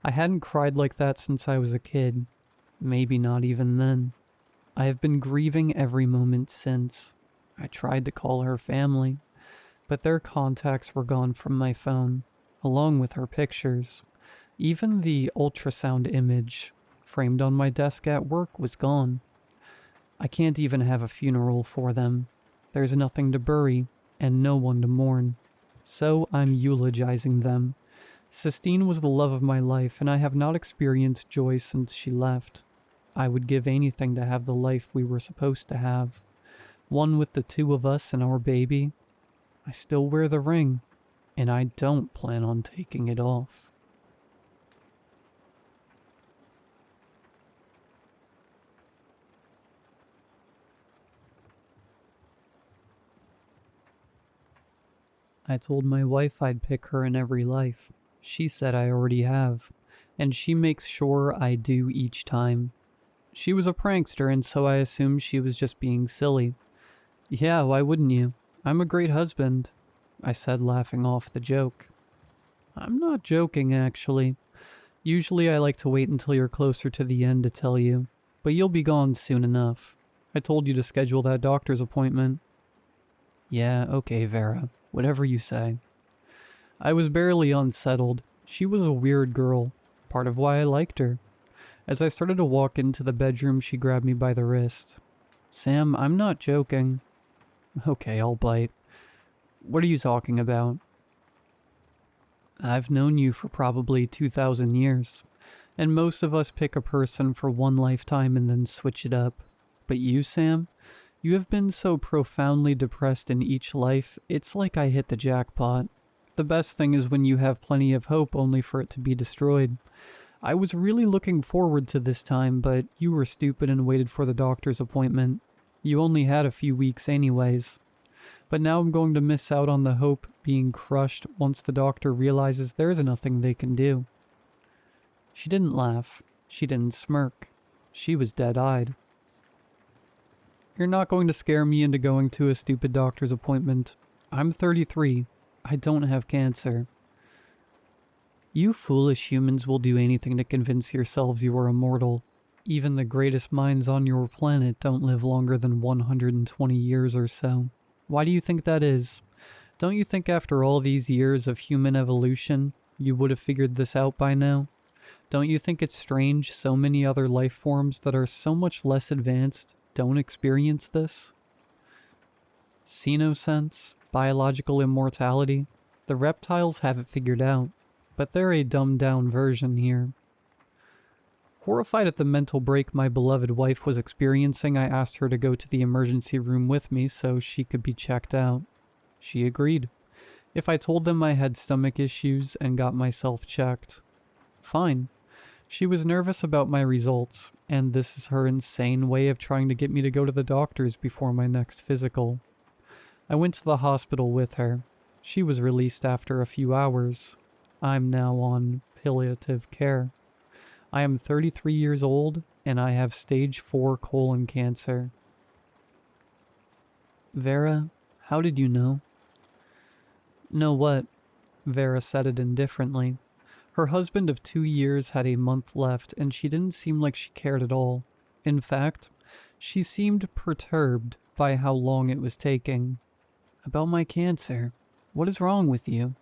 I hadn't cried like that since I was a kid. Maybe not even then. I have been grieving every moment since. I tried to call her family, but their contacts were gone from my phone, along with her pictures. Even the ultrasound image framed on my desk at work was gone. I can't even have a funeral for them. There's nothing to bury and no one to mourn. So I'm eulogizing them. Sistine was the love of my life, and I have not experienced joy since she left. I would give anything to have the life we were supposed to have. One with the two of us and our baby. I still wear the ring, and I don't plan on taking it off. I told my wife I'd pick her in every life. She said I already have, and she makes sure I do each time. She was a prankster, and so I assumed she was just being silly. Yeah, why wouldn't you? I'm a great husband, I said, laughing off the joke. I'm not joking, actually. Usually I like to wait until you're closer to the end to tell you, but you'll be gone soon enough. I told you to schedule that doctor's appointment. Yeah, okay, Vera. Whatever you say. I was barely unsettled. She was a weird girl, part of why I liked her. As I started to walk into the bedroom, she grabbed me by the wrist. Sam, I'm not joking. Okay, I'll bite. What are you talking about? I've known you for probably 2,000 years, and most of us pick a person for one lifetime and then switch it up. But you, Sam, you have been so profoundly depressed in each life, it's like I hit the jackpot. The best thing is when you have plenty of hope only for it to be destroyed. I was really looking forward to this time, but you were stupid and waited for the doctor's appointment. You only had a few weeks anyways. But now I'm going to miss out on the hope being crushed once the doctor realizes there's nothing they can do. She didn't laugh. She didn't smirk. She was dead-eyed. You're not going to scare me into going to a stupid doctor's appointment. I'm 33. I don't have cancer. You foolish humans will do anything to convince yourselves you are immortal. Even the greatest minds on your planet don't live longer than 120 years or so. Why do you think that is? Don't you think after all these years of human evolution, you would have figured this out by now? Don't you think it's strange so many other life forms that are so much less advanced don't experience this? Xenosense, biological immortality, the reptiles have it figured out, but they're a dumbed-down version here. Horrified at the mental break my beloved wife was experiencing, I asked her to go to the emergency room with me so she could be checked out. She agreed. If I told them I had stomach issues and got myself checked, fine. She was nervous about my results, and this is her insane way of trying to get me to go to the doctors before my next physical. I went to the hospital with her. She was released after a few hours. I'm now on palliative care. I am 33 years old, and I have stage 4 colon cancer. Vera, how did you know? Know what? Vera said it indifferently. Her husband of 2 years had a month left, and she didn't seem like she cared at all. In fact, she seemed perturbed by how long it was taking. About my cancer. What is wrong with you?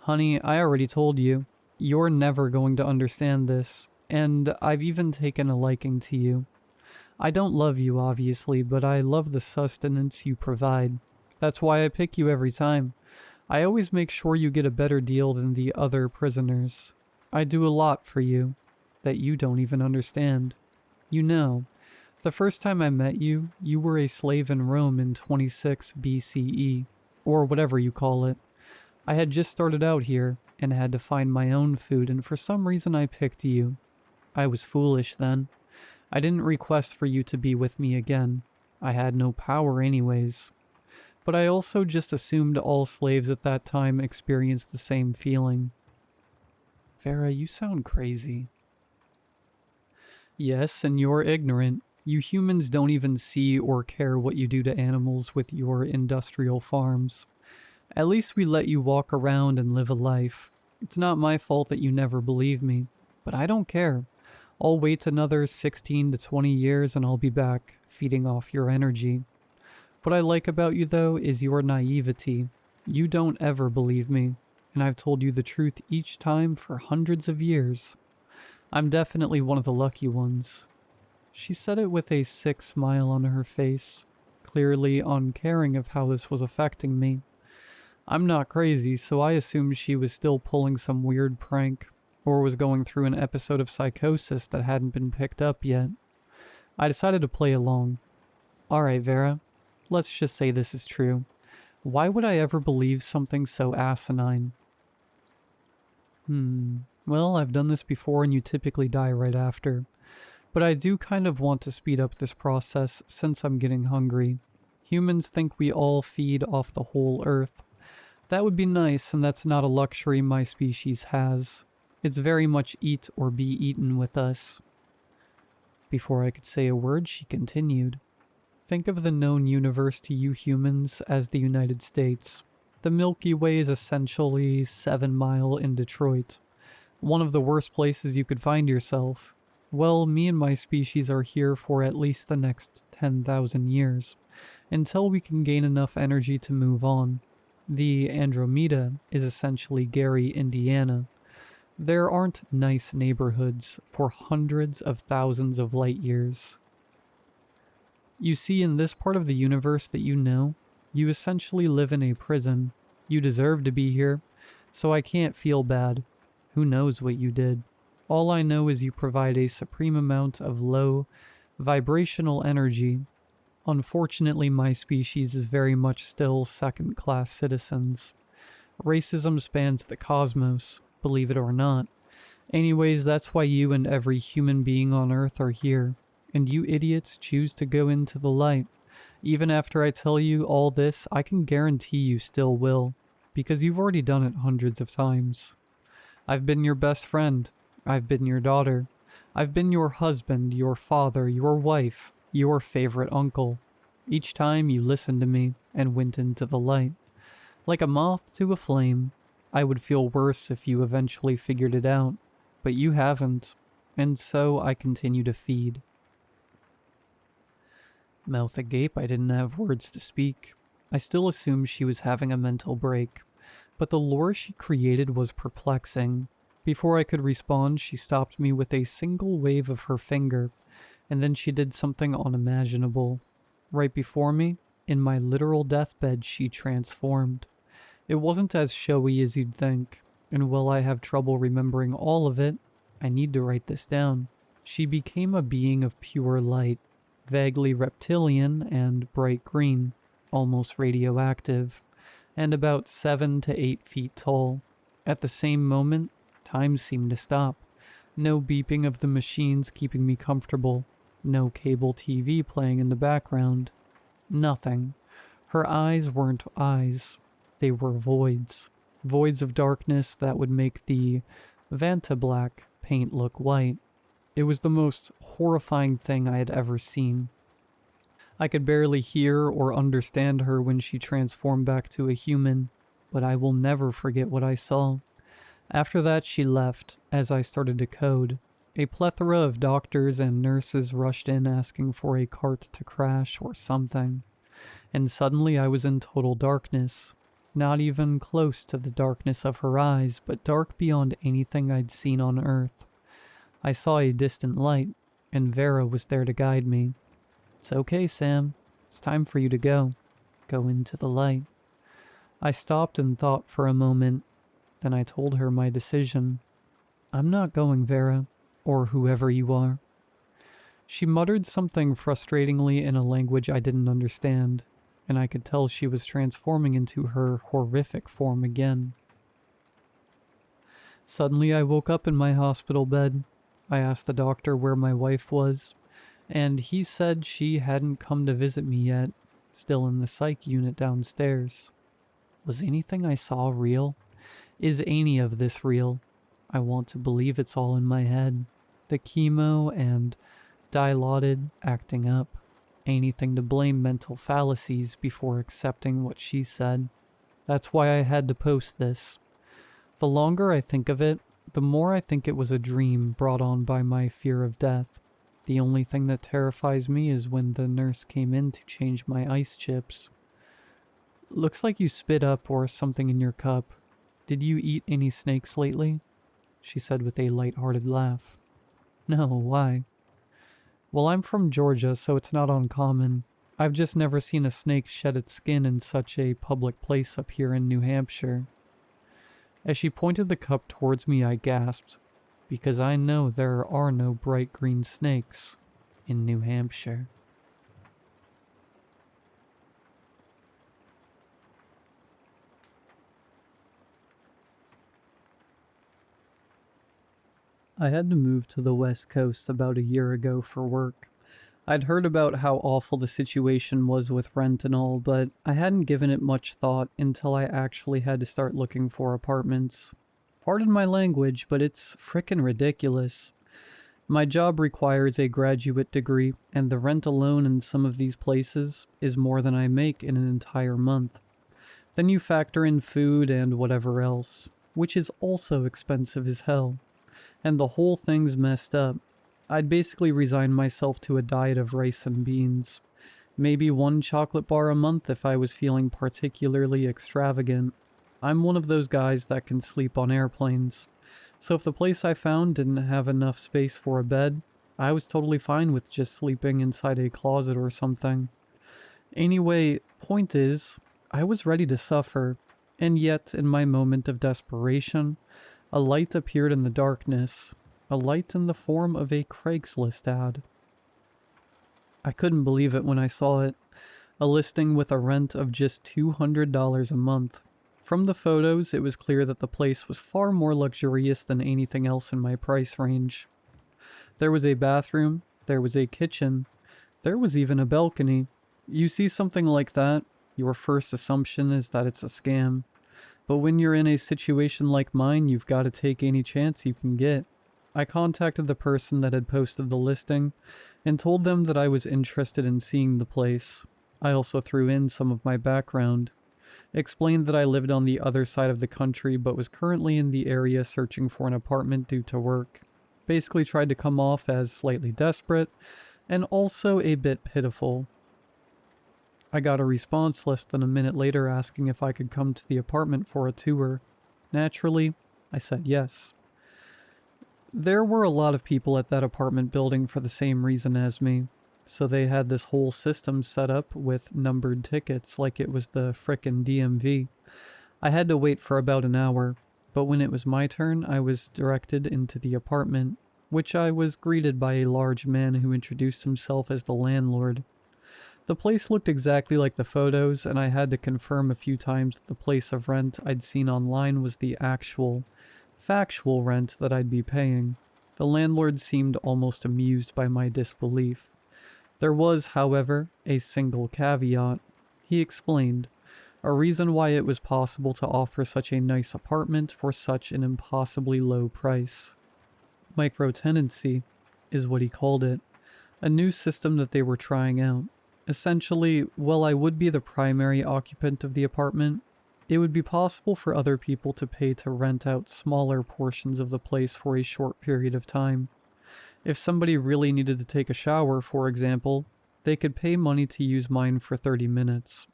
Honey, I already told you. You're never going to understand this, and I've even taken a liking to you. I don't love you, obviously, but I love the sustenance you provide. That's why I pick you every time. I always make sure you get a better deal than the other prisoners. I do a lot for you that you don't even understand. You know, the first time I met you, you were a slave in Rome in 26 BCE, or whatever you call it. I had just started out here and had to find my own food, and for some reason I picked you. I was foolish then. I didn't request for you to be with me again. I had no power anyways. But I also just assumed all slaves at that time experienced the same feeling. Vera, you sound crazy. Yes, and you're ignorant. You humans don't even see or care what you do to animals with your industrial farms. At least we let you walk around and live a life. It's not my fault that you never believe me, but I don't care. I'll wait another 16 to 20 years and I'll be back, feeding off your energy. What I like about you, though, is your naivety. You don't ever believe me, and I've told you the truth each time for hundreds of years. I'm definitely one of the lucky ones. She said it with a sick smile on her face, clearly uncaring of how this was affecting me. I'm not crazy, so I assumed she was still pulling some weird prank, or was going through an episode of psychosis that hadn't been picked up yet. I decided to play along. Alright, Vera, let's just say this is true. Why would I ever believe something so asinine? Well, I've done this before and you typically die right after. But I do kind of want to speed up this process since I'm getting hungry. Humans think we all feed off the whole earth. That would be nice, and that's not a luxury my species has. It's very much eat or be eaten with us. Before I could say a word, she continued. Think of the known universe to you humans as the United States. The Milky Way is essentially 7 Mile in Detroit. One of the worst places you could find yourself. Well, me and my species are here for at least the next 10,000 years, until we can gain enough energy to move on. The Andromeda is essentially Gary, Indiana. There aren't nice neighborhoods for hundreds of thousands of light years. You see, in this part of the universe that you know, you essentially live in a prison. You deserve to be here, so I can't feel bad. Who knows what you did? All I know is you provide a supreme amount of low, vibrational energy. Unfortunately, my species is very much still second-class citizens. Racism spans the cosmos, believe it or not. Anyways, that's why you and every human being on Earth are here, and you idiots choose to go into the light. Even after I tell you all this, I can guarantee you still will, because you've already done it hundreds of times. I've been your best friend. I've been your daughter. I've been your husband, your father, your wife, your favorite uncle. Each time you listened to me and went into the light. Like a moth to a flame. I would feel worse if you eventually figured it out, but you haven't, and so I continue to feed. Mouth agape, I didn't have words to speak. I still assumed she was having a mental break, but the lore she created was perplexing. Before I could respond, she stopped me with a single wave of her finger, and then she did something unimaginable. Right before me, in my literal deathbed, she transformed. It wasn't as showy as you'd think, and while I have trouble remembering all of it, I need to write this down. She became a being of pure light, vaguely reptilian and bright green, almost radioactive, and about 7 to 8 feet tall. At the same moment, time seemed to stop. No beeping of the machines keeping me comfortable. No cable TV playing in the background. Nothing. Her eyes weren't eyes. They were voids. Voids of darkness that would make the Vanta Black paint look white. It was the most horrifying thing I had ever seen. I could barely hear or understand her when she transformed back to a human, but I will never forget what I saw. After that, she left, as I started to code. A plethora of doctors and nurses rushed in asking for a cart to crash or something. And suddenly I was in total darkness. Not even close to the darkness of her eyes, but dark beyond anything I'd seen on Earth. I saw a distant light, and Vera was there to guide me. It's okay, Sam. It's time for you to go. Go into the light. I stopped and thought for a moment. Then I told her my decision. I'm not going, Vera, or whoever you are. She muttered something frustratingly in a language I didn't understand, and I could tell she was transforming into her horrific form again. Suddenly I woke up in my hospital bed. I asked the doctor where my wife was, and he said she hadn't come to visit me yet, still in the psych unit downstairs. Was anything I saw real? Is any of this real? I want to believe it's all in my head. The chemo and dilaudid acting up. Anything to blame mental fallacies before accepting what she said. That's why I had to post this. The longer I think of it, the more I think it was a dream brought on by my fear of death. The only thing that terrifies me is when the nurse came in to change my ice chips. Looks like you spit up or something in your cup. Did you eat any snakes lately? She said with a light-hearted laugh. No, why? Well, I'm from Georgia, so it's not uncommon. I've just never seen a snake shed its skin in such a public place up here in New Hampshire." As she pointed the cup towards me, I gasped, because I know there are no bright green snakes in New Hampshire. I had to move to the West Coast about a year ago for work. I'd heard about how awful the situation was with rent and all, but I hadn't given it much thought until I actually had to start looking for apartments. Pardon my language, but it's frickin' ridiculous. My job requires a graduate degree, and the rent alone in some of these places is more than I make in an entire month. Then you factor in food and whatever else, which is also expensive as hell. And the whole thing's messed up. I'd basically resign myself to a diet of rice and beans. Maybe one chocolate bar a month if I was feeling particularly extravagant. I'm one of those guys that can sleep on airplanes. So if the place I found didn't have enough space for a bed, I was totally fine with just sleeping inside a closet or something. Anyway, point is, I was ready to suffer, and yet in my moment of desperation, a light appeared in the darkness, a light in the form of a Craigslist ad. I couldn't believe it when I saw it, a listing with a rent of just $200 a month. From the photos, it was clear that the place was far more luxurious than anything else in my price range. There was a bathroom, there was a kitchen, there was even a balcony. You see something like that, your first assumption is that it's a scam. But when you're in a situation like mine, you've got to take any chance you can get. I contacted the person that had posted the listing and told them that I was interested in seeing the place. I also threw in some of my background. Explained that I lived on the other side of the country but was currently in the area searching for an apartment due to work. Basically tried to come off as slightly desperate and also a bit pitiful. I got a response less than a minute later asking if I could come to the apartment for a tour. Naturally, I said yes. There were a lot of people at that apartment building for the same reason as me, so they had this whole system set up with numbered tickets like it was the frickin' DMV. I had to wait for about an hour, but when it was my turn, I was directed into the apartment, which I was greeted by a large man who introduced himself as the landlord. The place looked exactly like the photos, and I had to confirm a few times that the place of rent I'd seen online was the actual, factual rent that I'd be paying. The landlord seemed almost amused by my disbelief. There was, however, a single caveat. He explained, a reason why it was possible to offer such a nice apartment for such an impossibly low price. Microtenancy is what he called it, a new system that they were trying out. Essentially, while I would be the primary occupant of the apartment, it would be possible for other people to pay to rent out smaller portions of the place for a short period of time. If somebody really needed to take a shower, for example, they could pay money to use mine for 30 minutes.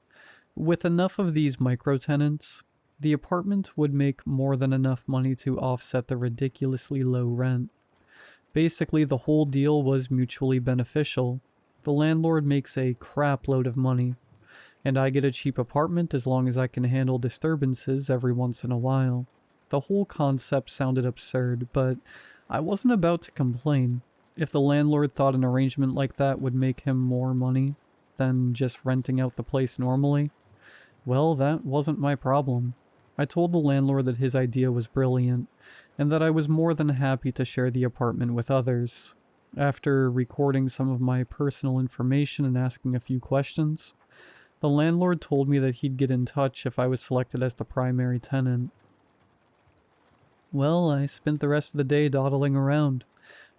With enough of these microtenants, the apartment would make more than enough money to offset the ridiculously low rent. Basically, the whole deal was mutually beneficial. The landlord makes a crap load of money, and I get a cheap apartment as long as I can handle disturbances every once in a while. The whole concept sounded absurd, but I wasn't about to complain. If the landlord thought an arrangement like that would make him more money than just renting out the place normally, well, that wasn't my problem. I told the landlord that his idea was brilliant, and that I was more than happy to share the apartment with others. After recording some of my personal information and asking a few questions, the landlord told me that he'd get in touch if I was selected as the primary tenant. Well, I spent the rest of the day dawdling around,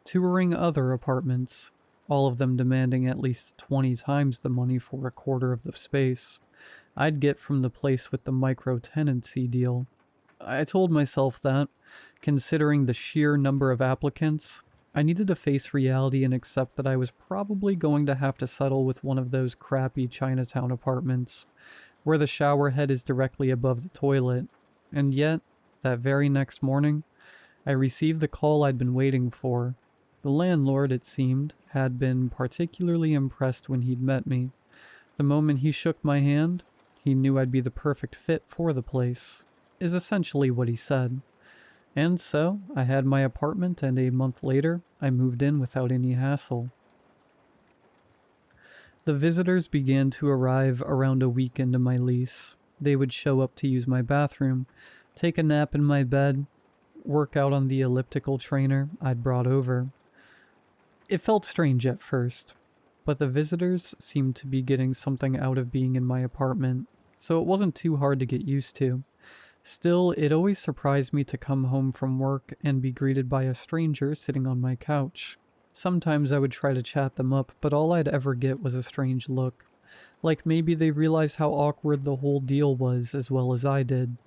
touring other apartments, all of them demanding at least 20 times the money for a quarter of the space I'd get from the place with the micro-tenancy deal. I told myself that, considering the sheer number of applicants, I needed to face reality and accept that I was probably going to have to settle with one of those crappy Chinatown apartments, where the shower head is directly above the toilet. And yet, that very next morning, I received the call I'd been waiting for. The landlord, it seemed, had been particularly impressed when he'd met me. The moment he shook my hand, he knew I'd be the perfect fit for the place, is essentially what he said. And so, I had my apartment, and a month later, I moved in without any hassle. The visitors began to arrive around a week into my lease. They would show up to use my bathroom, take a nap in my bed, work out on the elliptical trainer I'd brought over. It felt strange at first, but the visitors seemed to be getting something out of being in my apartment, so it wasn't too hard to get used to. Still, it always surprised me to come home from work and be greeted by a stranger sitting on my couch. Sometimes I would try to chat them up, but all I'd ever get was a strange look. Like maybe they realized how awkward the whole deal was as well as I did.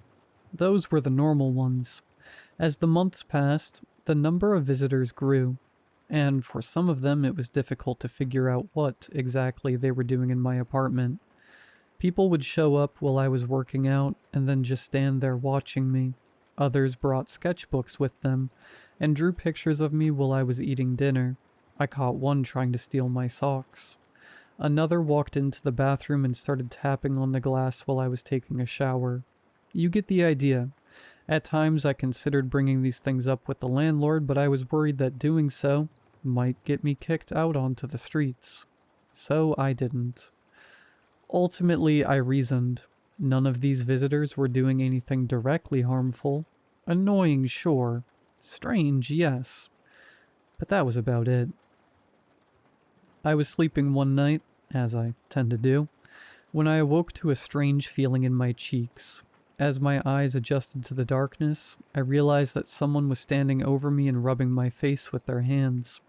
Those were the normal ones. As the months passed, the number of visitors grew, and for some of them it was difficult to figure out what exactly they were doing in my apartment. People would show up while I was working out and then just stand there watching me. Others brought sketchbooks with them and drew pictures of me while I was eating dinner. I caught one trying to steal my socks. Another walked into the bathroom and started tapping on the glass while I was taking a shower. You get the idea. At times I considered bringing these things up with the landlord, but I was worried that doing so might get me kicked out onto the streets. So I didn't. Ultimately, I reasoned. None of these visitors were doing anything directly harmful. Annoying, sure. Strange, yes. But that was about it. I was sleeping one night, as I tend to do, when I awoke to a strange feeling in my cheeks. As my eyes adjusted to the darkness, I realized that someone was standing over me and rubbing my face with their hands.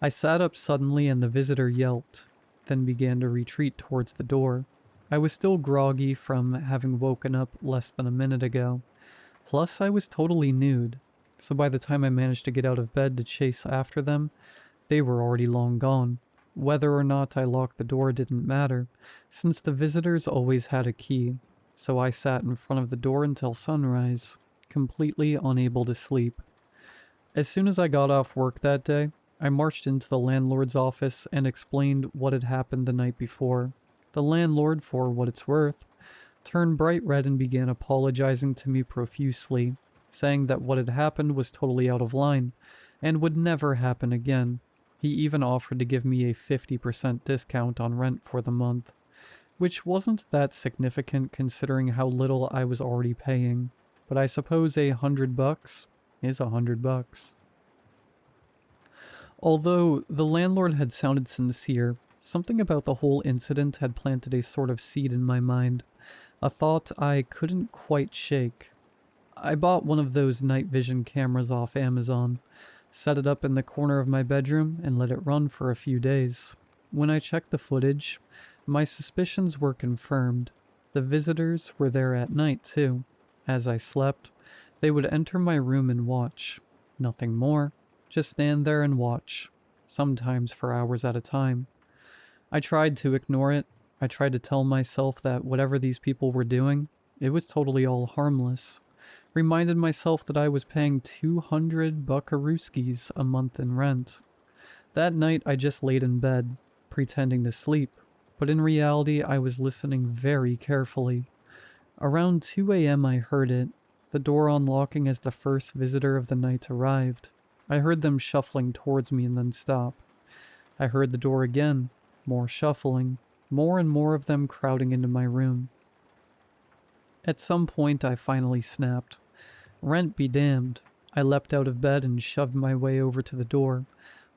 I sat up suddenly and the visitor yelped, then began to retreat towards the door. I was still groggy from having woken up less than a minute ago. Plus, I was totally nude, so by the time I managed to get out of bed to chase after them, they were already long gone. Whether or not I locked the door didn't matter, since the visitors always had a key, so I sat in front of the door until sunrise, completely unable to sleep. As soon as I got off work that day, I marched into the landlord's office and explained what had happened the night before. The landlord, for what it's worth, turned bright red and began apologizing to me profusely, saying that what had happened was totally out of line and would never happen again. He even offered to give me a 50% discount on rent for the month, which wasn't that significant considering how little I was already paying, but I suppose $100 is $100. Although the landlord had sounded sincere, something about the whole incident had planted a sort of seed in my mind, a thought I couldn't quite shake. I bought one of those night vision cameras off Amazon, set it up in the corner of my bedroom, and let it run for a few days. When I checked the footage, my suspicions were confirmed. The visitors were there at night, too. As I slept, they would enter my room and watch. Nothing more. Just stand there and watch, sometimes for hours at a time. I tried to ignore it. I tried to tell myself that whatever these people were doing, it was totally all harmless. Reminded myself that I was paying 200 buckarooskies a month in rent. That night I just laid in bed, pretending to sleep, but in reality I was listening very carefully. Around 2 a.m. I heard it, the door unlocking as the first visitor of the night arrived. I heard them shuffling towards me and then stop. I heard the door again, more shuffling, more and more of them crowding into my room. At some point I finally snapped. Rent be damned. I leapt out of bed and shoved my way over to the door,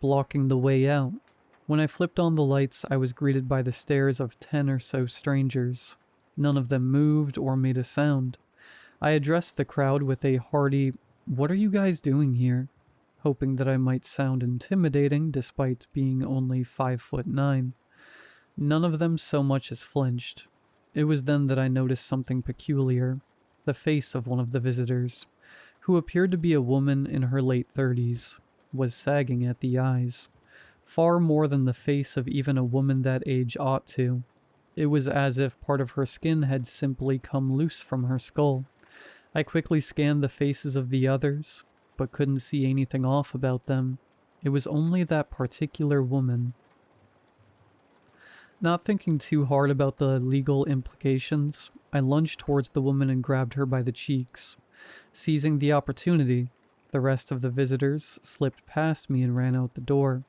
blocking the way out. When I flipped on the lights, I was greeted by the stares of 10 or so strangers. None of them moved or made a sound. I addressed the crowd with a hearty, "What are you guys doing here?" hoping that I might sound intimidating despite being only 5'9". None of them so much as flinched. It was then that I noticed something peculiar. The face of one of the visitors, who appeared to be a woman in her late 30s, was sagging at the eyes, far more than the face of even a woman that age ought to. It was as if part of her skin had simply come loose from her skull. I quickly scanned the faces of the others, but couldn't see anything off about them. It was only that particular woman. Not thinking too hard about the legal implications, I lunged towards the woman and grabbed her by the cheeks. Seizing the opportunity, the rest of the visitors slipped past me and ran out the door,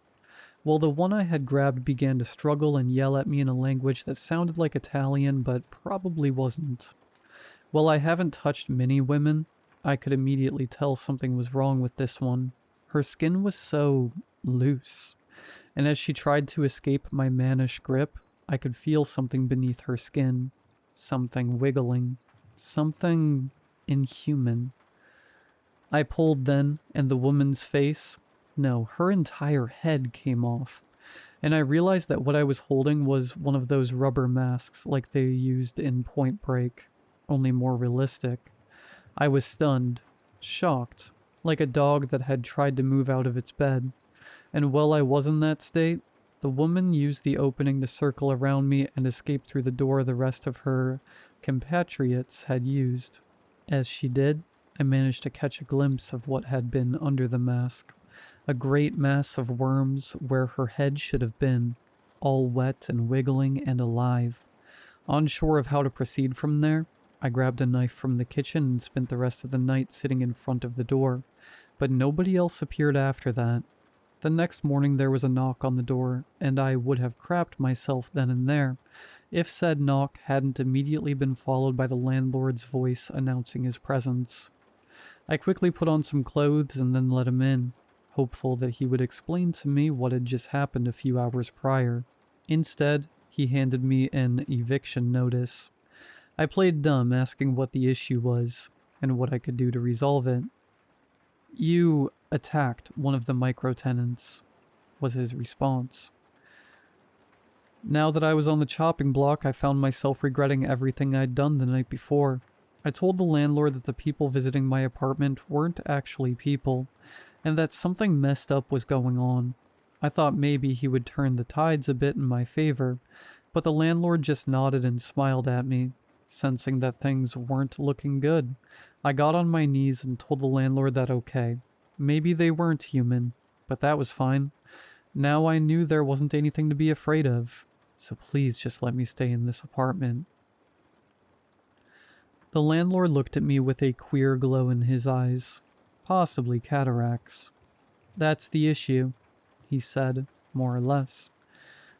while the one I had grabbed began to struggle and yell at me in a language that sounded like Italian but probably wasn't. While I haven't touched many women, I could immediately tell something was wrong with this one. Her skin was so loose, and as she tried to escape my mannish grip, I could feel something beneath her skin. Something wiggling. Something inhuman. I pulled then, and the woman's face, no, her entire head came off, and I realized that what I was holding was one of those rubber masks like they used in Point Break, only more realistic. I was stunned, shocked, like a dog that had tried to move out of its bed, and while I was in that state, the woman used the opening to circle around me and escape through the door the rest of her compatriots had used. As she did, I managed to catch a glimpse of what had been under the mask. A great mass of worms where her head should have been, all wet and wiggling and alive. Unsure of how to proceed from there, I grabbed a knife from the kitchen and spent the rest of the night sitting in front of the door, but nobody else appeared after that. The next morning there was a knock on the door, and I would have crapped myself then and there, if said knock hadn't immediately been followed by the landlord's voice announcing his presence. I quickly put on some clothes and then let him in, hopeful that he would explain to me what had just happened a few hours prior. Instead, he handed me an eviction notice. I played dumb, asking what the issue was, and what I could do to resolve it. "You attacked one of the micro-tenants," was his response. Now that I was on the chopping block, I found myself regretting everything I'd done the night before. I told the landlord that the people visiting my apartment weren't actually people, and that something messed up was going on. I thought maybe he would turn the tides a bit in my favor, but the landlord just nodded and smiled at me, sensing that things weren't looking good. I got on my knees and told the landlord that okay, maybe they weren't human, but that was fine. Now I knew there wasn't anything to be afraid of, so please just let me stay in this apartment. The landlord looked at me with a queer glow in his eyes, possibly cataracts. "That's the issue," he said, more or less.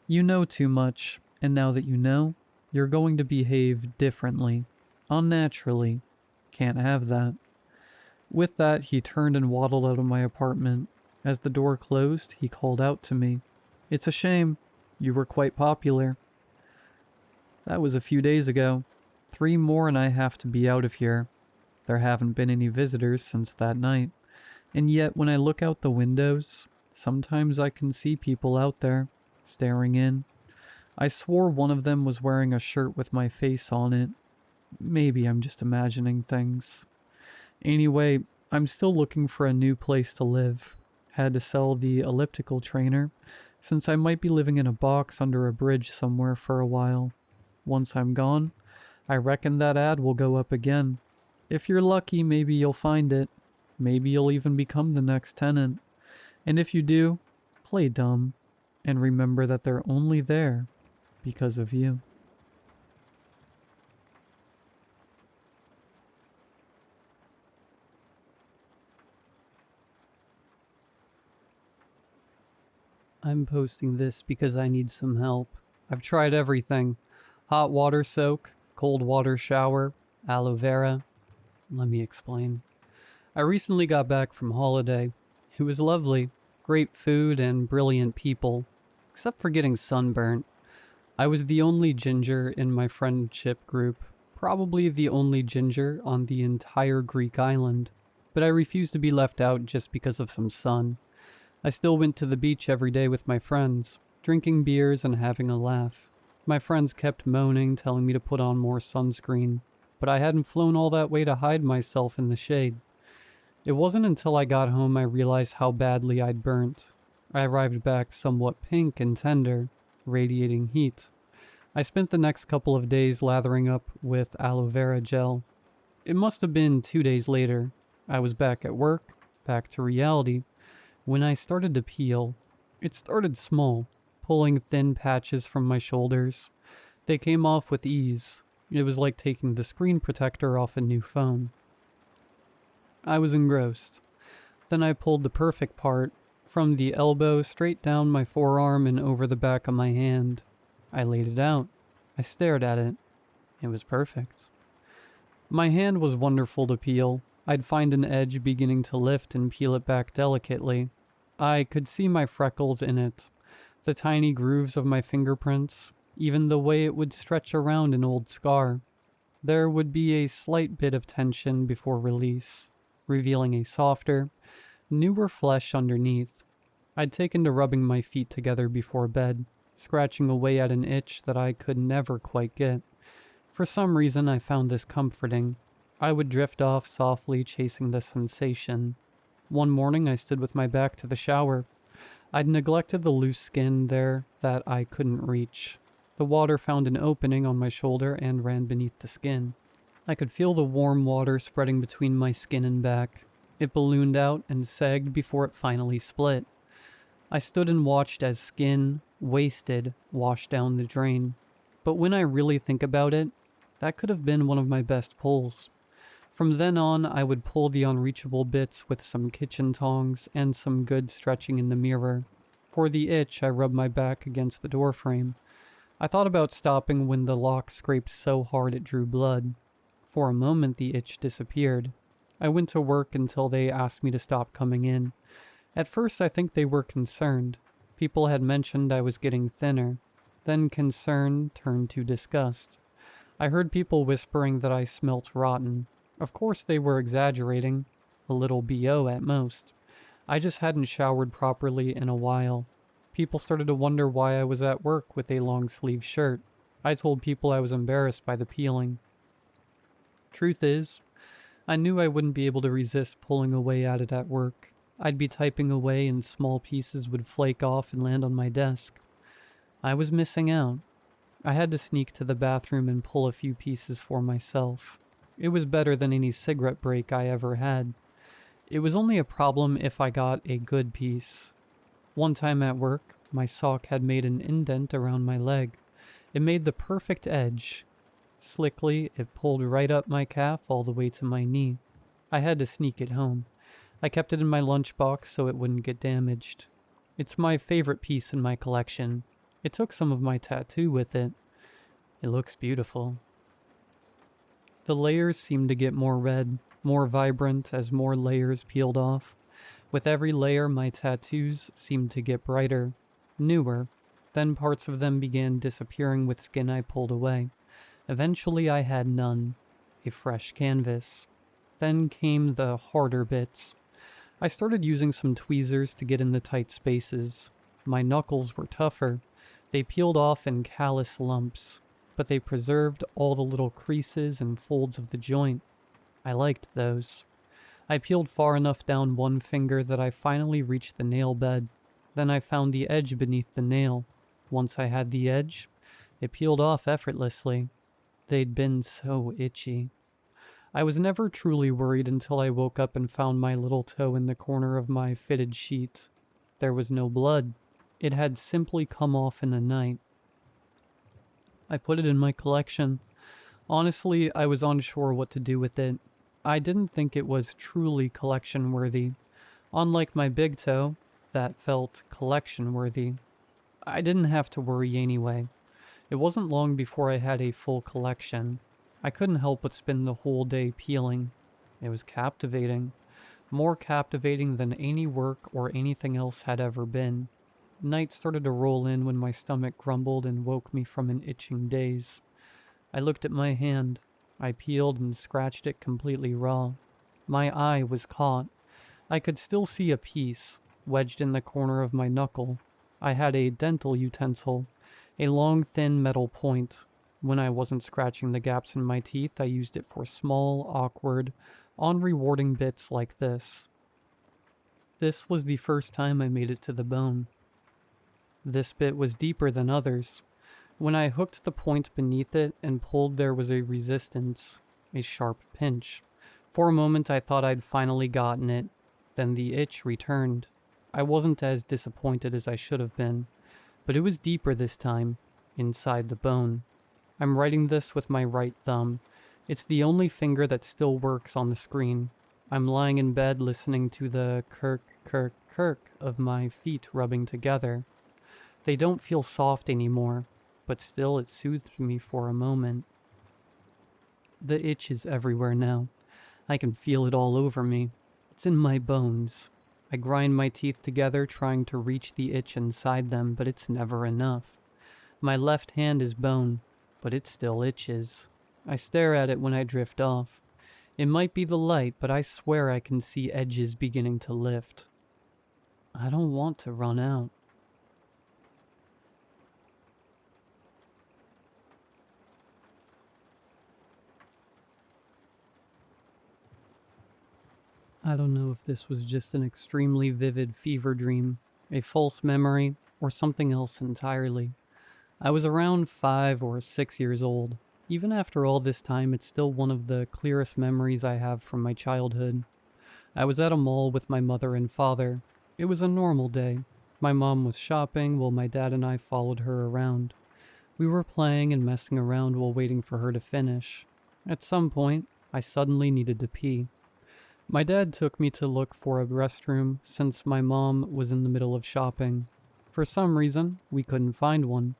"You know too much, and now that you know, you're going to behave differently, unnaturally. Can't have that." With that, he turned and waddled out of my apartment. As the door closed, he called out to me, "It's a shame. You were quite popular." That was a few days ago. 3 more and I have to be out of here. There haven't been any visitors since that night. And yet, when I look out the windows, sometimes I can see people out there, staring in. I swore one of them was wearing a shirt with my face on it. Maybe I'm just imagining things. Anyway, I'm still looking for a new place to live. Had to sell the elliptical trainer, since I might be living in a box under a bridge somewhere for a while. Once I'm gone, I reckon that ad will go up again. If you're lucky, maybe you'll find it. Maybe you'll even become the next tenant. And if you do, play dumb, and remember that they're only there because of you. I'm posting this because I need some help. I've tried everything. Hot water soak, cold water shower, aloe vera. Let me explain. I recently got back from holiday. It was lovely. Great food and brilliant people. Except for getting sunburnt. I was the only ginger in my friendship group. Probably the only ginger on the entire Greek island. But I refused to be left out just because of some sun. I still went to the beach every day with my friends, drinking beers and having a laugh. My friends kept moaning, telling me to put on more sunscreen, but I hadn't flown all that way to hide myself in the shade. It wasn't until I got home I realized how badly I'd burnt. I arrived back somewhat pink and tender, radiating heat. I spent the next couple of days lathering up with aloe vera gel. It must have been 2 days later. I was back at work, back to reality, when I started to peel. It started small, pulling thin patches from my shoulders. They came off with ease. It was like taking the screen protector off a new phone. I was engrossed. Then I pulled the perfect part, from the elbow straight down my forearm and over the back of my hand. I laid it out. I stared at it. It was perfect. My hand was wonderful to peel. I'd find an edge beginning to lift and peel it back delicately. I could see my freckles in it, the tiny grooves of my fingerprints, even the way it would stretch around an old scar. There would be a slight bit of tension before release, revealing a softer, newer flesh underneath. I'd taken to rubbing my feet together before bed, scratching away at an itch that I could never quite get. For some reason, I found this comforting. I would drift off softly, chasing the sensation. One morning, I stood with my back to the shower. I'd neglected the loose skin there that I couldn't reach. The water found an opening on my shoulder and ran beneath the skin. I could feel the warm water spreading between my skin and back. It ballooned out and sagged before it finally split. I stood and watched as skin, wasted, washed down the drain. But when I really think about it, that could have been one of my best pulls. From then on, I would pull the unreachable bits with some kitchen tongs and some good stretching in the mirror. For the itch, I rubbed my back against the doorframe. I thought about stopping when the lock scraped so hard it drew blood. For a moment, the itch disappeared. I went to work until they asked me to stop coming in. At first, I think they were concerned. People had mentioned I was getting thinner. Then concern turned to disgust. I heard people whispering that I smelt rotten. Of course they were exaggerating. A little BO at most. I just hadn't showered properly in a while. People started to wonder why I was at work with a long-sleeve shirt. I told people I was embarrassed by the peeling. Truth is, I knew I wouldn't be able to resist pulling away at it at work. I'd be typing away and small pieces would flake off and land on my desk. I was missing out. I had to sneak to the bathroom and pull a few pieces for myself. It was better than any cigarette break I ever had. It was only a problem if I got a good piece. One time at work, my sock had made an indent around my leg. It made the perfect edge. Slickly, it pulled right up my calf all the way to my knee. I had to sneak it home. I kept it in my lunchbox so it wouldn't get damaged. It's my favorite piece in my collection. It took some of my tattoo with it. It looks beautiful. The layers seemed to get more red, more vibrant as more layers peeled off. With every layer, my tattoos seemed to get brighter, newer. Then parts of them began disappearing with skin I pulled away. Eventually, I had none. A fresh canvas. Then came the harder bits. I started using some tweezers to get in the tight spaces. My knuckles were tougher. They peeled off in callous lumps, but they preserved all the little creases and folds of the joint. I liked those. I peeled far enough down one finger that I finally reached the nail bed. Then I found the edge beneath the nail. Once I had the edge, it peeled off effortlessly. They'd been so itchy. I was never truly worried until I woke up and found my little toe in the corner of my fitted sheet. There was no blood. It had simply come off in the night. I put it in my collection. Honestly, I was unsure what to do with it. I didn't think it was truly collection-worthy. Unlike my big toe, that felt collection-worthy. I didn't have to worry anyway. It wasn't long before I had a full collection. I couldn't help but spend the whole day peeling. It was captivating. More captivating than any work or anything else had ever been. Night started to roll in when my stomach grumbled and woke me from an itching daze. I looked at my hand. I peeled and scratched it completely raw. My eye was caught. I could still see a piece, wedged in the corner of my knuckle. I had a dental utensil, a long thin metal point. When I wasn't scratching the gaps in my teeth, I used it for small, awkward, unrewarding bits like this. This was the first time I made it to the bone. This bit was deeper than others. When I hooked the point beneath it and pulled, there was a resistance, a sharp pinch. For a moment I thought I'd finally gotten it. Then the itch returned. I wasn't as disappointed as I should have been. But it was deeper this time, inside the bone. I'm writing this with my right thumb. It's the only finger that still works on the screen. I'm lying in bed listening to the kirk, kirk, kirk of my feet rubbing together. They don't feel soft anymore, but still it soothed me for a moment. The itch is everywhere now. I can feel it all over me. It's in my bones. I grind my teeth together trying to reach the itch inside them, but it's never enough. My left hand is bone, but it still itches. I stare at it when I drift off. It might be the light, but I swear I can see edges beginning to lift. I don't want to run out. I don't know if this was just an extremely vivid fever dream, a false memory, or something else entirely. I was around 5 or 6 years old. Even after all this time, it's still one of the clearest memories I have from my childhood. I was at a mall with my mother and father. It was a normal day. My mom was shopping while my dad and I followed her around. We were playing and messing around while waiting for her to finish. At some point, I suddenly needed to pee. My dad took me to look for a restroom since my mom was in the middle of shopping. For some reason, we couldn't find one.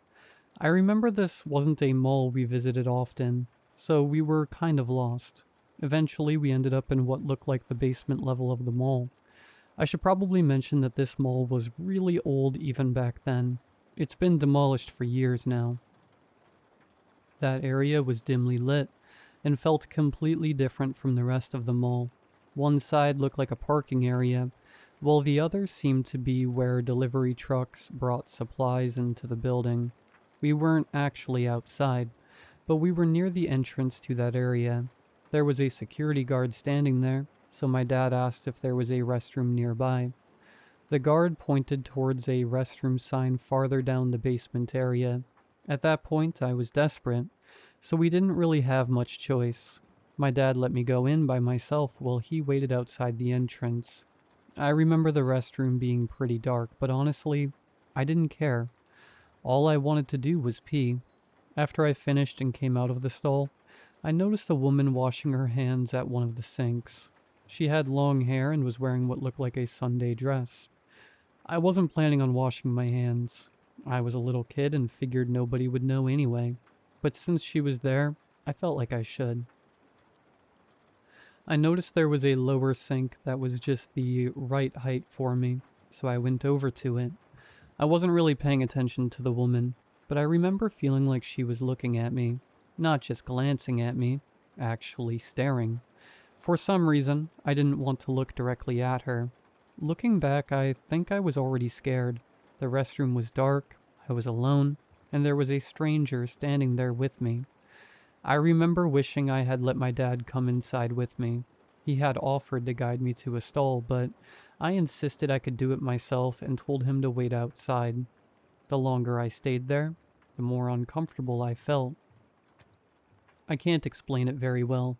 I remember this wasn't a mall we visited often, so we were kind of lost. Eventually, we ended up in what looked like the basement level of the mall. I should probably mention that this mall was really old even back then. It's been demolished for years now. That area was dimly lit and felt completely different from the rest of the mall. One side looked like a parking area, while the other seemed to be where delivery trucks brought supplies into the building. We weren't actually outside, but we were near the entrance to that area. There was a security guard standing there, so my dad asked if there was a restroom nearby. The guard pointed towards a restroom sign farther down the basement area. At that point, I was desperate, so we didn't really have much choice. My dad let me go in by myself while he waited outside the entrance. I remember the restroom being pretty dark, but honestly, I didn't care. All I wanted to do was pee. After I finished and came out of the stall, I noticed a woman washing her hands at one of the sinks. She had long hair and was wearing what looked like a Sunday dress. I wasn't planning on washing my hands. I was a little kid and figured nobody would know anyway. But since she was there, I felt like I should. I noticed there was a lower sink that was just the right height for me, so I went over to it. I wasn't really paying attention to the woman, but I remember feeling like she was looking at me. Not just glancing at me, actually staring. For some reason, I didn't want to look directly at her. Looking back, I think I was already scared. The restroom was dark, I was alone, and there was a stranger standing there with me. I remember wishing I had let my dad come inside with me. He had offered to guide me to a stall, but I insisted I could do it myself and told him to wait outside. The longer I stayed there, the more uncomfortable I felt. I can't explain it very well,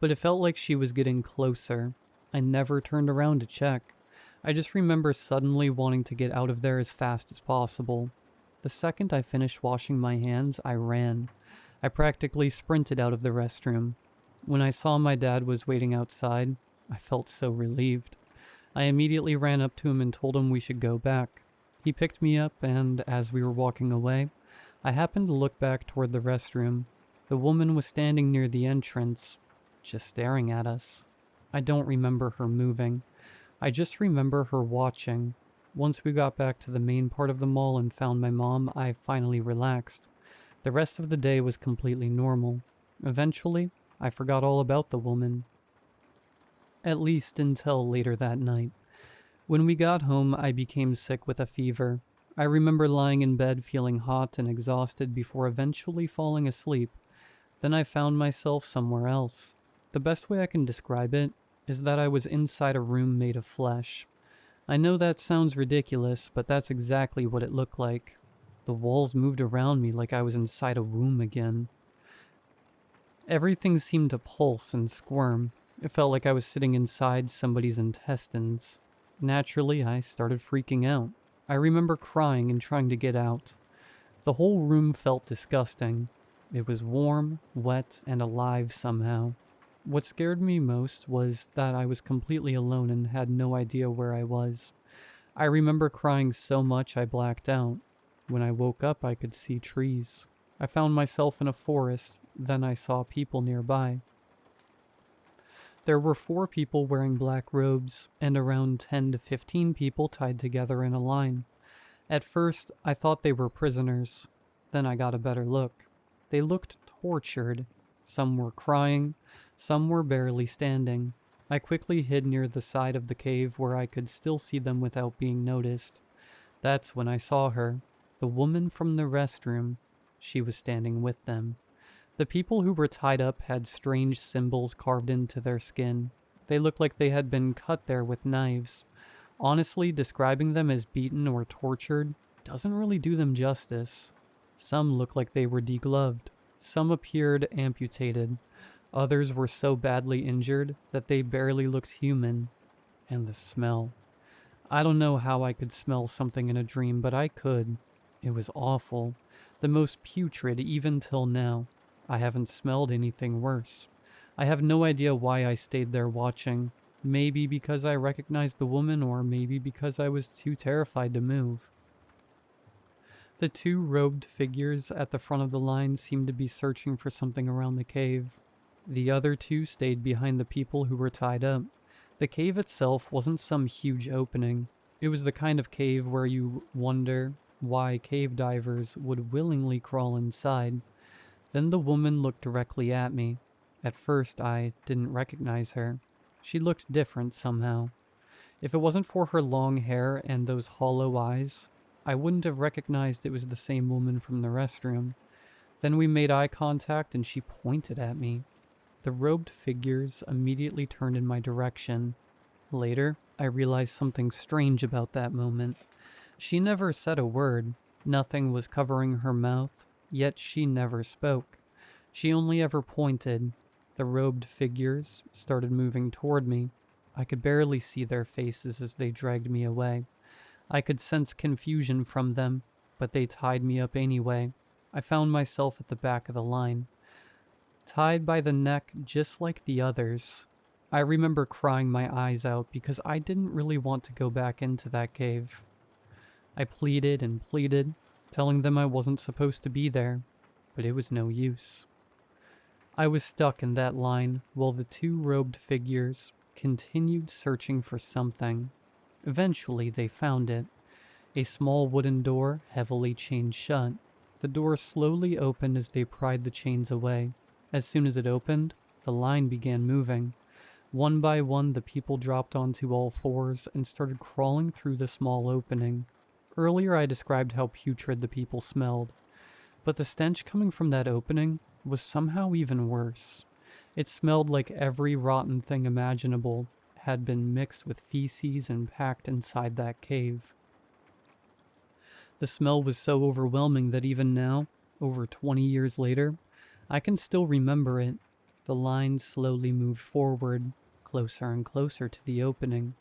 but it felt like she was getting closer. I never turned around to check. I just remember suddenly wanting to get out of there as fast as possible. The second I finished washing my hands, I ran. I practically sprinted out of the restroom. When I saw my dad was waiting outside, I felt so relieved. I immediately ran up to him and told him we should go back. He picked me up, and as we were walking away, I happened to look back toward the restroom. The woman was standing near the entrance, just staring at us. I don't remember her moving. I just remember her watching. Once we got back to the main part of the mall and found my mom, I finally relaxed. The rest of the day was completely normal. Eventually, I forgot all about the woman. At least until later that night. When we got home, I became sick with a fever. I remember lying in bed feeling hot and exhausted before eventually falling asleep. Then I found myself somewhere else. The best way I can describe it is that I was inside a room made of flesh. I know that sounds ridiculous, but that's exactly what it looked like. The walls moved around me like I was inside a womb again. Everything seemed to pulse and squirm. It felt like I was sitting inside somebody's intestines. Naturally, I started freaking out. I remember crying and trying to get out. The whole room felt disgusting. It was warm, wet, and alive somehow. What scared me most was that I was completely alone and had no idea where I was. I remember crying so much I blacked out. When I woke up, I could see trees. I found myself in a forest, then I saw people nearby. There were 4 people wearing black robes, and around 10 to 15 people tied together in a line. At first, I thought they were prisoners. Then I got a better look. They looked tortured. Some were crying, some were barely standing. I quickly hid near the side of the cave where I could still see them without being noticed. That's when I saw her, the woman from the restroom. She was standing with them. The people who were tied up had strange symbols carved into their skin. They looked like they had been cut there with knives. Honestly, describing them as beaten or tortured doesn't really do them justice. Some looked like they were degloved. Some appeared amputated. Others were so badly injured that they barely looked human. And the smell. I don't know how I could smell something in a dream, but I could. It was awful. The most putrid even till now. I haven't smelled anything worse. I have no idea why I stayed there watching. Maybe because I recognized the woman, or maybe because I was too terrified to move. The 2 robed figures at the front of the line seemed to be searching for something around the cave. The other 2 stayed behind the people who were tied up. The cave itself wasn't some huge opening. It was the kind of cave where you wonder why cave divers would willingly crawl inside. Then the woman looked directly at me. At first, I didn't recognize her. She looked different somehow. If it wasn't for her long hair and those hollow eyes, I wouldn't have recognized it was the same woman from the restroom. Then we made eye contact and she pointed at me. The robed figures immediately turned in my direction. Later, I realized something strange about that moment. She never said a word. Nothing was covering her mouth, yet she never spoke. She only ever pointed. The robed figures started moving toward me. I could barely see their faces as they dragged me away. I could sense confusion from them, but they tied me up anyway. I found myself at the back of the line, tied by the neck just like the others. I remember crying my eyes out because I didn't really want to go back into that cave. I pleaded and pleaded, telling them I wasn't supposed to be there, but it was no use. I was stuck in that line while the 2 robed figures continued searching for something. Eventually, they found it. A small wooden door, heavily chained shut. The door slowly opened as they pried the chains away. As soon as it opened, the line began moving. One by one, the people dropped onto all 4s and started crawling through the small opening. Earlier, I described how putrid the people smelled, but the stench coming from that opening was somehow even worse. It smelled like every rotten thing imaginable had been mixed with feces and packed inside that cave. The smell was so overwhelming that even now, over 20 years later, I can still remember it. The line slowly moved forward, closer and closer to the opening,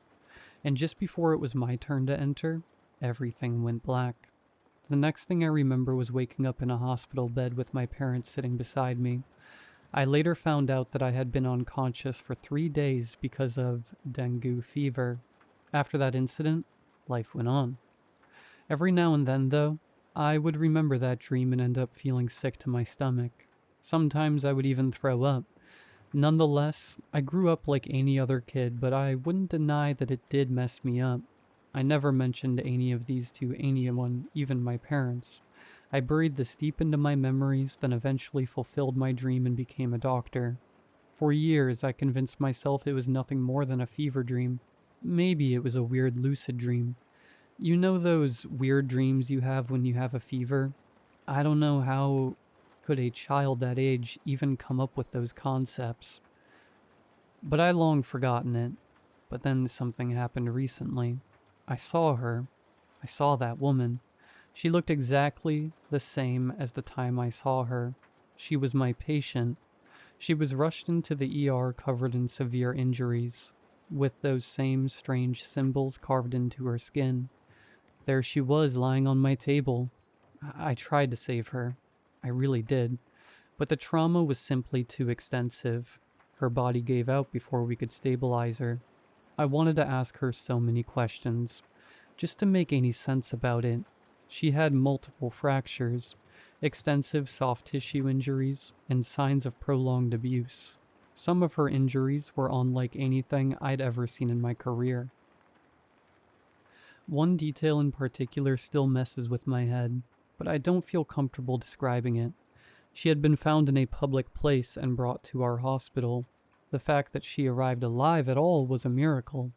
and just before it was my turn to enter, everything went black. The next thing I remember was waking up in a hospital bed with my parents sitting beside me. I later found out that I had been unconscious for 3 days because of dengue fever. After that incident, life went on. Every now and then, though, I would remember that dream and end up feeling sick to my stomach. Sometimes I would even throw up. Nonetheless, I grew up like any other kid, but I wouldn't deny that it did mess me up. I never mentioned any of these to anyone, even my parents. I buried this deep into my memories, then eventually fulfilled my dream and became a doctor. For years, I convinced myself it was nothing more than a fever dream. Maybe it was a weird lucid dream. You know those weird dreams you have when you have a fever? I don't know how could a child that age even come up with those concepts. But I long forgotten it. But then something happened recently. I saw her. I saw that woman. She looked exactly the same as the time I saw her. She was my patient. She was rushed into the ER covered in severe injuries, with those same strange symbols carved into her skin. There she was, lying on my table. I tried to save her. I really did. But the trauma was simply too extensive. Her body gave out before we could stabilize her. I wanted to ask her so many questions, just to make any sense about it. She had multiple fractures, extensive soft tissue injuries, and signs of prolonged abuse. Some of her injuries were unlike anything I'd ever seen in my career. One detail in particular still messes with my head, but I don't feel comfortable describing it. She had been found in a public place and brought to our hospital. The fact that she arrived alive at all was a miracle.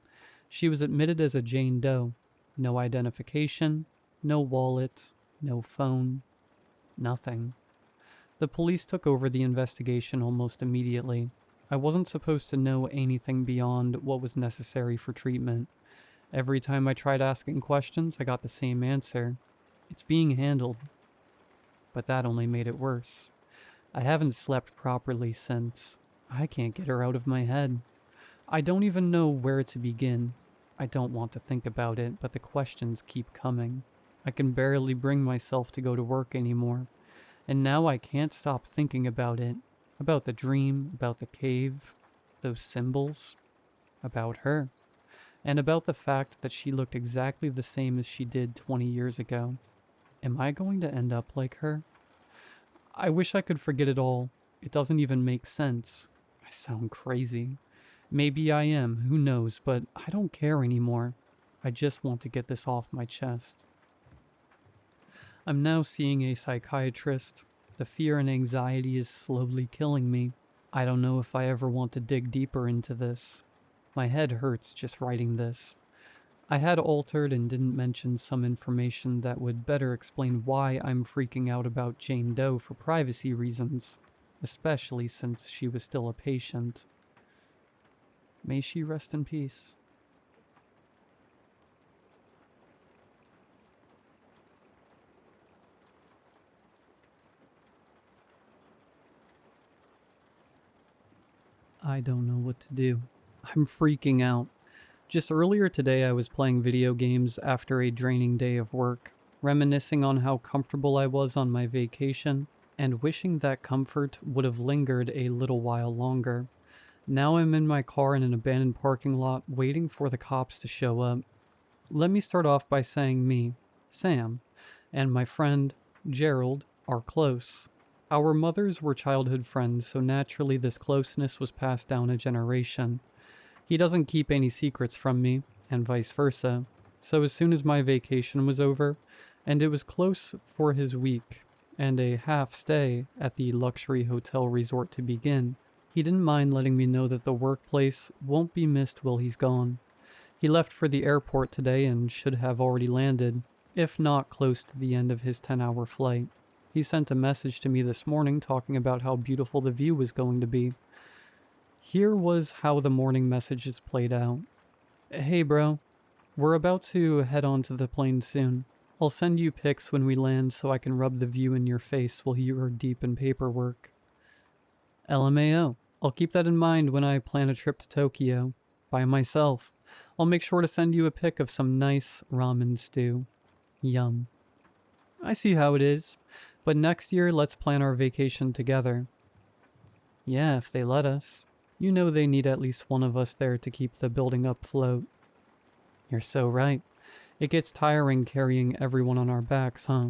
She was admitted as a Jane Doe. No identification, no wallet, no phone, nothing. The police took over the investigation almost immediately. I wasn't supposed to know anything beyond what was necessary for treatment. Every time I tried asking questions, I got the same answer. It's being handled. But that only made it worse. I haven't slept properly since. I can't get her out of my head. I don't even know where to begin. I don't want to think about it, but the questions keep coming. I can barely bring myself to go to work anymore. And now I can't stop thinking about it. About the dream, about the cave, those symbols, about her. And about the fact that she looked exactly the same as she did 20 years ago. Am I going to end up like her? I wish I could forget it all. It doesn't even make sense. I sound crazy. Maybe I am, who knows, but I don't care anymore. I just want to get this off my chest. I'm now seeing a psychiatrist. The fear and anxiety is slowly killing me. I don't know if I ever want to dig deeper into this. My head hurts just writing this. I had altered and didn't mention some information that would better explain why I'm freaking out about Jane Doe for privacy reasons, especially since she was still a patient. May she rest in peace. I don't know what to do. I'm freaking out. Just earlier today I was playing video games after a draining day of work, reminiscing on how comfortable I was on my vacation, and wishing that comfort would have lingered a little while longer. Now I'm in my car in an abandoned parking lot waiting for the cops to show up. Let me start off by saying me, Sam, and my friend, Gerald, are close. Our mothers were childhood friends, so naturally this closeness was passed down a generation. He doesn't keep any secrets from me, and vice versa. So as soon as my vacation was over, and it was close for his week, and a half stay at the luxury hotel resort to begin, he didn't mind letting me know that the workplace won't be missed while he's gone. He left for the airport today and should have already landed, if not close to the end of his 10-hour flight. He sent a message to me this morning talking about how beautiful the view was going to be. Here was how the morning messages played out. Hey bro, we're about to head on to the plane soon. I'll send you pics when we land so I can rub the view in your face while you are deep in paperwork. LMAO. I'll keep that in mind when I plan a trip to Tokyo. By myself. I'll make sure to send you a pic of some nice ramen stew. Yum. I see how it is. But next year, let's plan our vacation together. Yeah, if they let us. You know they need at least one of us there to keep the building afloat. You're so right. It gets tiring carrying everyone on our backs, huh?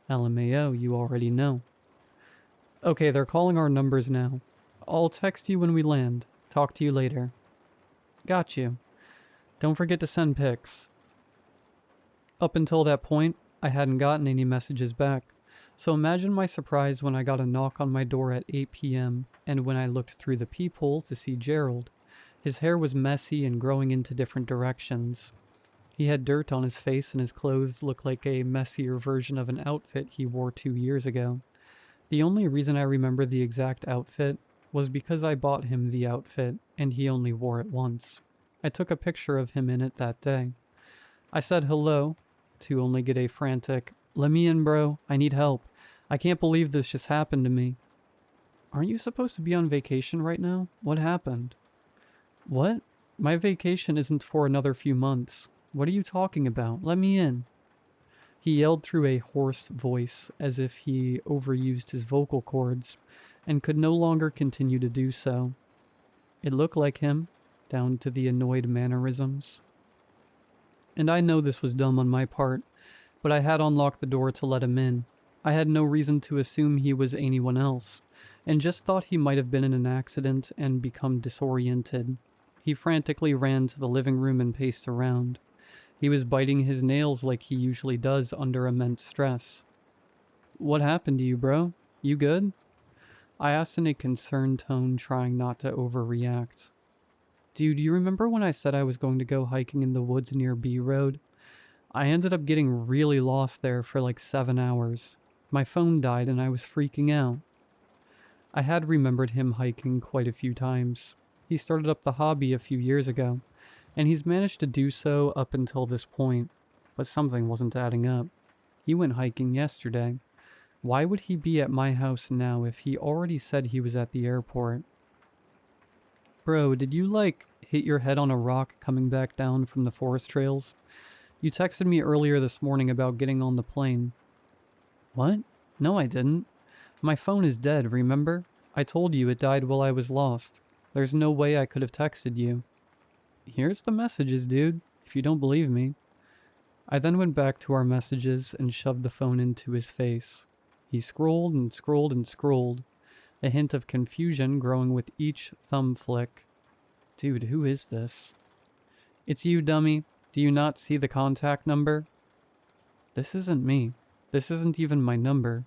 LMAO, you already know. Okay, they're calling our numbers now. I'll text you when we land. Talk to you later. Got you. Don't forget to send pics. Up until that point, I hadn't gotten any messages back. So imagine my surprise when I got a knock on my door at 8 p.m. and when I looked through the peephole to see Gerald. His hair was messy and growing into different directions. He had dirt on his face and his clothes looked like a messier version of an outfit he wore 2 years ago. The only reason I remember the exact outfit was because I bought him the outfit and he only wore it once. I took a picture of him in it that day. I said hello, to only get a frantic, "Let me in, bro. I need help. I can't believe this just happened to me." Aren't you supposed to be on vacation right now? What happened? What? My vacation isn't for another few months. What are you talking about? Let me in. He yelled through a hoarse voice as if he overused his vocal cords and could no longer continue to do so. It looked like him, down to the annoyed mannerisms. And I know this was dumb on my part, but I had unlocked the door to let him in. I had no reason to assume he was anyone else, and just thought he might have been in an accident and become disoriented. He frantically ran to the living room and paced around. He was biting his nails like he usually does under immense stress. "What happened to you, bro? You good?" I asked in a concerned tone, trying not to overreact. "Dude, you remember when I said I was going to go hiking in the woods near B Road? I ended up getting really lost there for like 7 hours. My phone died and I was freaking out." I had remembered him hiking quite a few times. He started up the hobby a few years ago, and he's managed to do so up until this point, but something wasn't adding up. He went hiking yesterday. Why would he be at my house now if he already said he was at the airport? "Bro, did you hit your head on a rock coming back down from the forest trails? You texted me earlier this morning about getting on the plane." "What? No, I didn't. My phone is dead, remember? I told you it died while I was lost. There's no way I could have texted you." "Here's the messages, dude, if you don't believe me." I then went back to our messages and shoved the phone into his face. He scrolled and scrolled and scrolled, a hint of confusion growing with each thumb flick. Dude, who is this? "It's you, dummy. Do you not see the contact number?" "This isn't me. This isn't even my number."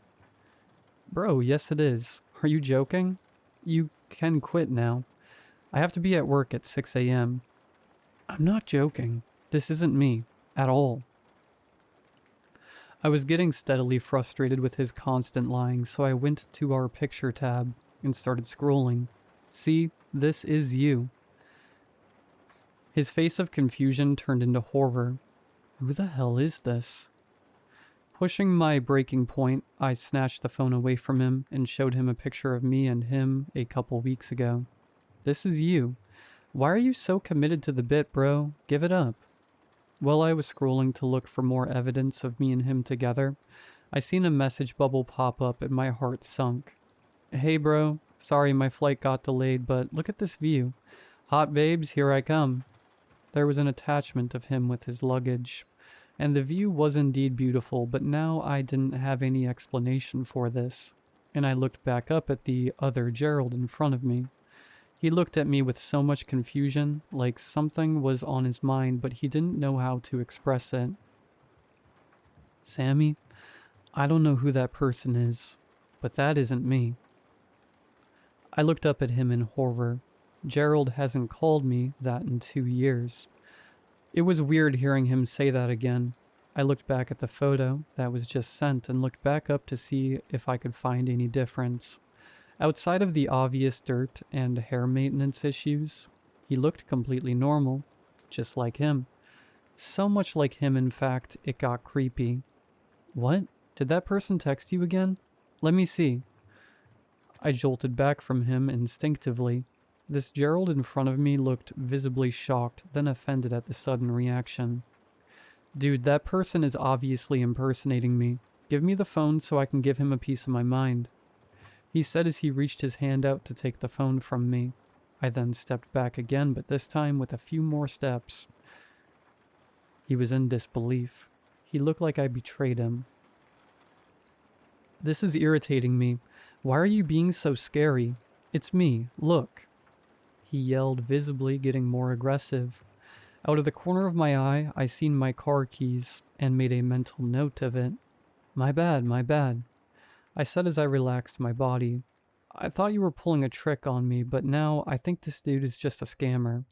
"Bro, yes it is. Are you joking? You can quit now. I have to be at work at 6 a.m. "I'm not joking. This isn't me. At all." I was getting steadily frustrated with his constant lying, so I went to our picture tab and started scrolling. "See, this is you." His face of confusion turned into horror. Who the hell is this? Pushing my breaking point, I snatched the phone away from him and showed him a picture of me and him a couple weeks ago. "This is you. Why are you so committed to the bit, bro? Give it up." While I was scrolling to look for more evidence of me and him together, I seen a message bubble pop up and my heart sunk. "Hey bro, sorry my flight got delayed, but look at this view. Hot babes, here I come." There was an attachment of him with his luggage, and the view was indeed beautiful, but now I didn't have any explanation for this, and I looked back up at the other Gerald in front of me. He looked at me with so much confusion, like something was on his mind, but he didn't know how to express it. "Sammy, I don't know who that person is, but that isn't me." I looked up at him in horror. Gerald hasn't called me that in 2 years. It was weird hearing him say that again. I looked back at the photo that was just sent and looked back up to see if I could find any difference. Outside of the obvious dirt and hair maintenance issues, he looked completely normal, just like him. So much like him, in fact, it got creepy. "What? Did that person text you again? Let me see." I jolted back from him instinctively. This Gerald in front of me looked visibly shocked, then offended at the sudden reaction. "Dude, that person is obviously impersonating me. Give me the phone so I can give him a piece of my mind," he said as he reached his hand out to take the phone from me. I then stepped back again, but this time with a few more steps. He was in disbelief. He looked like I betrayed him. "This is irritating me. Why are you being so scary? It's me, look," he yelled, visibly getting more aggressive. Out of the corner of my eye, I seen my car keys and made a mental note of it. My bad," I said as I relaxed my body. "I thought you were pulling a trick on me, but now I think this dude is just a scammer,"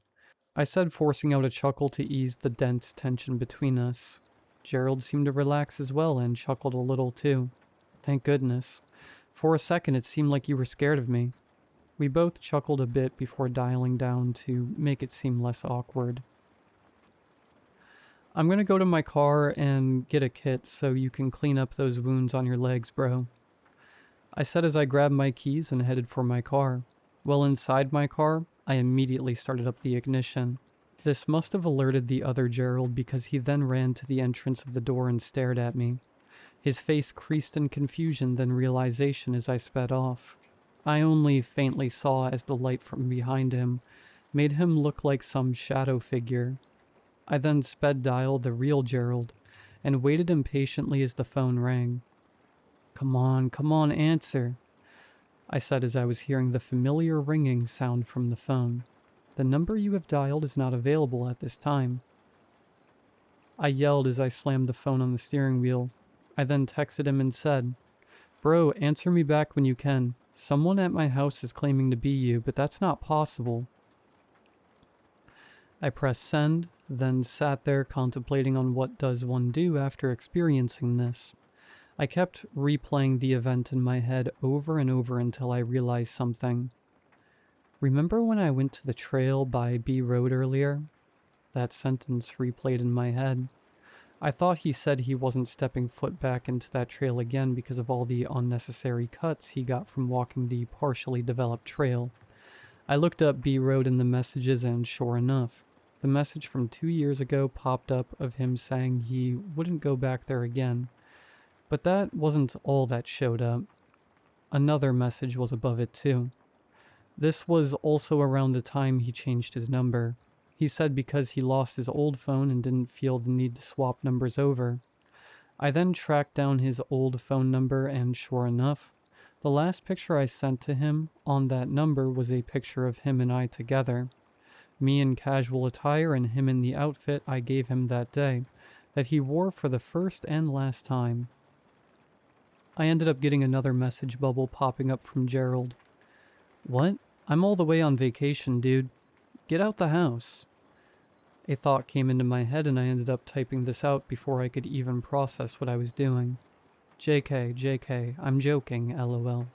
I said, forcing out a chuckle to ease the dense tension between us. Gerald seemed to relax as well and chuckled a little too. "Thank goodness. For a second it seemed like you were scared of me." We both chuckled a bit before dialing down to make it seem less awkward. "I'm gonna go to my car and get a kit so you can clean up those wounds on your legs, bro," I said as I grabbed my keys and headed for my car. Well inside my car, I immediately started up the ignition. This must have alerted the other Gerald because he then ran to the entrance of the door and stared at me. His face creased in confusion, then realization as I sped off. I only faintly saw as the light from behind him made him look like some shadow figure. I then sped dialed the real Gerald and waited impatiently as the phone rang. Come on, answer," I said as I was hearing the familiar ringing sound from the phone. "The number you have dialed is not available at this time." I yelled as I slammed the phone on the steering wheel. I then texted him and said, "Bro, answer me back when you can. Someone at my house is claiming to be you, but that's not possible." I pressed send, then sat there contemplating on what does one do after experiencing this. I kept replaying the event in my head over and over until I realized something. Remember when I went to the trail by B Road earlier? That sentence replayed in my head. I thought he said he wasn't stepping foot back into that trail again because of all the unnecessary cuts he got from walking the partially developed trail. I looked up B Road in the messages and sure enough, the message from 2 years ago popped up of him saying he wouldn't go back there again. But that wasn't all that showed up. Another message was above it too. This was also around the time he changed his number. He said because he lost his old phone and didn't feel the need to swap numbers over. I then tracked down his old phone number and sure enough, the last picture I sent to him on that number was a picture of him and I together. Me in casual attire and him in the outfit I gave him that day, that he wore for the first and last time. I ended up getting another message bubble popping up from Gerald. "What? I'm all the way on vacation, dude. Get out the house." A thought came into my head and I ended up typing this out before I could even process what I was doing. JK, I'm joking, LOL.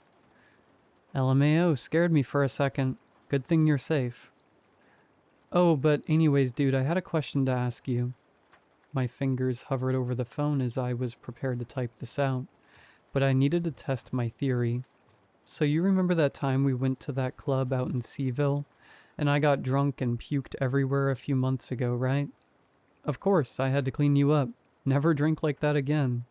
LMAO, scared me for a second. Good thing you're safe. Oh, but anyways, dude, I had a question to ask you. My fingers hovered over the phone as I was prepared to type this out, but I needed to test my theory. So you remember that time we went to that club out in Seaville, and I got drunk and puked everywhere a few months ago, right? Of course, I had to clean you up. Never drink like that again.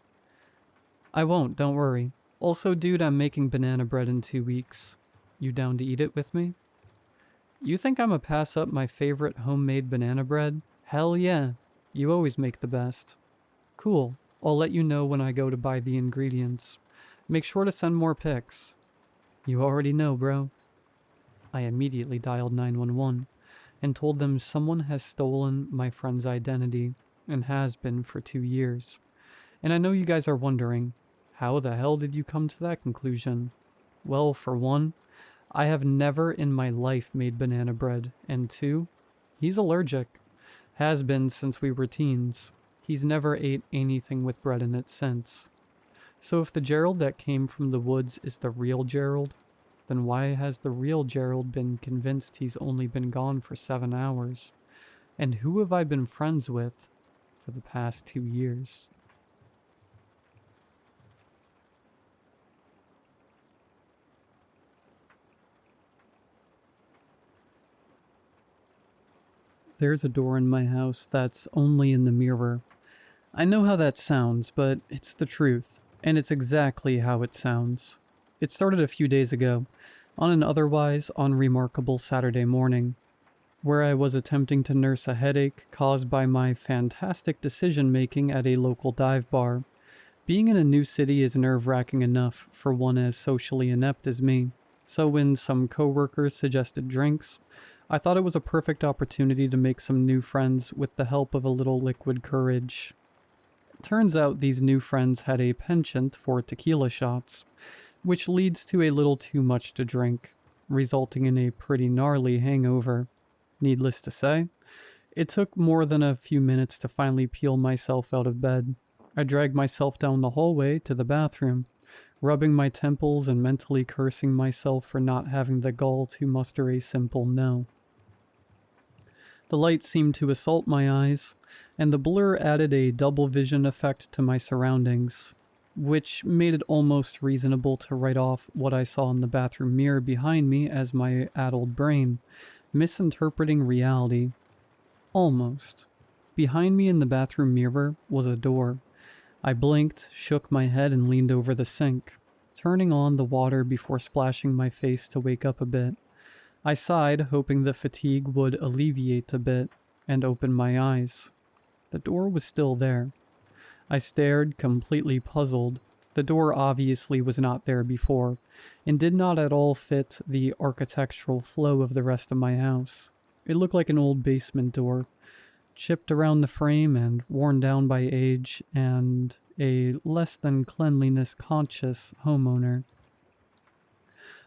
I won't, don't worry. Also, dude, I'm making banana bread in 2 weeks. You down to eat it with me? You think I'ma pass up my favorite homemade banana bread? Hell yeah. You always make the best. Cool. I'll let you know when I go to buy the ingredients. Make sure to send more pics. You already know, bro. I immediately dialed 911 and told them someone has stolen my friend's identity and has been for 2 years. And I know you guys are wondering, how the hell did you come to that conclusion? Well, for one, I have never in my life made banana bread, and two, he's allergic. Has been since we were teens. He's never ate anything with bread in it since. So if the Gerald that came from the woods is the real Gerald, then why has the real Gerald been convinced he's only been gone for 7 hours? And who have I been friends with for the past 2 years? There's a door in my house that's only in the mirror. I know how that sounds, but it's the truth, and it's exactly how it sounds. It started a few days ago, on an otherwise unremarkable Saturday morning, where I was attempting to nurse a headache caused by my fantastic decision-making at a local dive bar. Being in a new city is nerve-wracking enough for one as socially inept as me, so when some coworkers suggested drinks, I thought it was a perfect opportunity to make some new friends with the help of a little liquid courage. Turns out these new friends had a penchant for tequila shots, which leads to a little too much to drink, resulting in a pretty gnarly hangover. Needless to say, it took more than a few minutes to finally peel myself out of bed. I dragged myself down the hallway to the bathroom, rubbing my temples and mentally cursing myself for not having the gall to muster a simple no. The light seemed to assault my eyes, and the blur added a double vision effect to my surroundings, which made it almost reasonable to write off what I saw in the bathroom mirror behind me as my addled brain, misinterpreting reality. Almost. Behind me in the bathroom mirror was a door. I blinked, shook my head, and leaned over the sink, turning on the water before splashing my face to wake up a bit. I sighed, hoping the fatigue would alleviate a bit, and opened my eyes. The door was still there. I stared, completely puzzled. The door obviously was not there before, and did not at all fit the architectural flow of the rest of my house. It looked like an old basement door, chipped around the frame and worn down by age and a less than cleanliness conscious homeowner.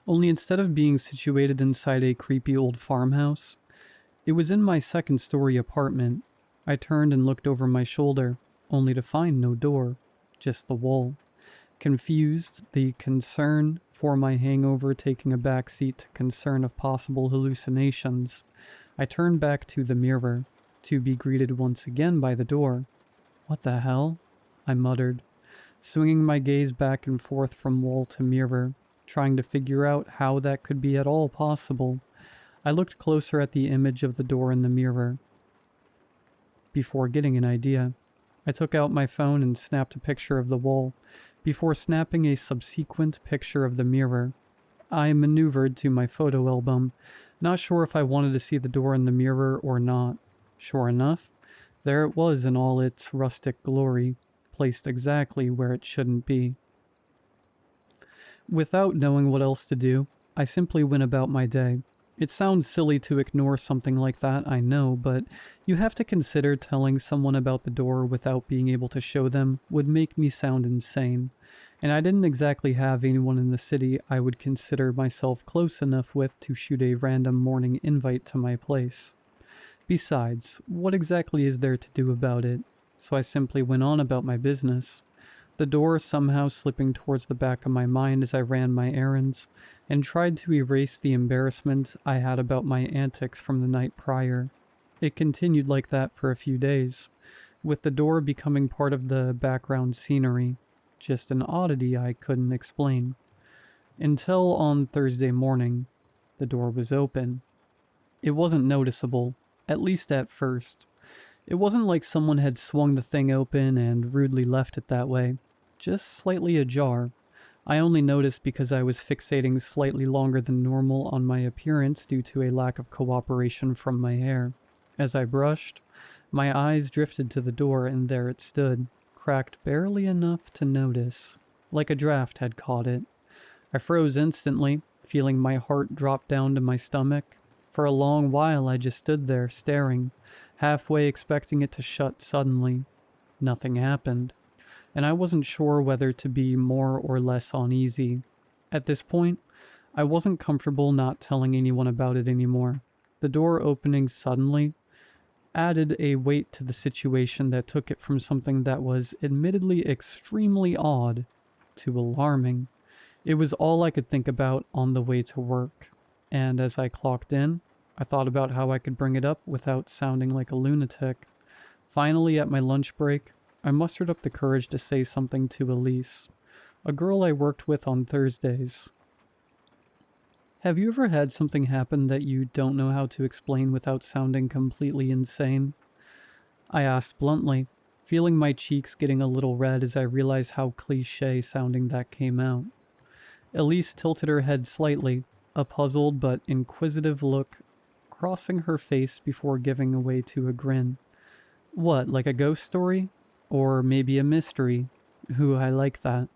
Only instead of being situated inside a creepy old farmhouse, it was in my second-story apartment. I turned and looked over my shoulder, only to find no door, just the wall. Confused, the concern for my hangover taking a backseat to concern of possible hallucinations, I turned back to the mirror, to be greeted once again by the door. "What the hell?" I muttered, swinging my gaze back and forth from wall to mirror, trying to figure out how that could be at all possible. I looked closer at the image of the door in the mirror before getting an idea. I took out my phone and snapped a picture of the wall, before snapping a subsequent picture of the mirror. I maneuvered to my photo album, not sure if I wanted to see the door in the mirror or not. Sure enough, there it was in all its rustic glory, placed exactly where it shouldn't be. Without knowing what else to do, I simply went about my day. It sounds silly to ignore something like that, I know, but you have to consider telling someone about the door without being able to show them would make me sound insane. And I didn't exactly have anyone in the city I would consider myself close enough with to shoot a random morning invite to my place. Besides, what exactly is there to do about it? So I simply went on about my business, the door somehow slipping towards the back of my mind as I ran my errands, and tried to erase the embarrassment I had about my antics from the night prior. It continued like that for a few days, with the door becoming part of the background scenery, just an oddity I couldn't explain. Until on Thursday morning, the door was open. It wasn't noticeable, at least at first. It wasn't like someone had swung the thing open and rudely left it that way, just slightly ajar. I only noticed because I was fixating slightly longer than normal on my appearance due to a lack of cooperation from my hair. As I brushed, my eyes drifted to the door, and there it stood, cracked barely enough to notice, like a draft had caught it. I froze instantly, feeling my heart drop down to my stomach. For a long while I just stood there, staring, halfway expecting it to shut suddenly. Nothing happened, and I wasn't sure whether to be more or less uneasy. At this point, I wasn't comfortable not telling anyone about it anymore. The door opening suddenly added a weight to the situation that took it from something that was admittedly extremely odd to alarming. It was all I could think about on the way to work, and as I clocked in, I thought about how I could bring it up without sounding like a lunatic. Finally, at my lunch break, I mustered up the courage to say something to Elise, a girl I worked with on Thursdays. "Have you ever had something happen that you don't know how to explain without sounding completely insane?" I asked bluntly, feeling my cheeks getting a little red as I realized how cliché sounding that came out. Elise tilted her head slightly, a puzzled but inquisitive look crossing her face before giving way to a grin. "What, like a ghost story? Or maybe a mystery? Ooh, I like that,"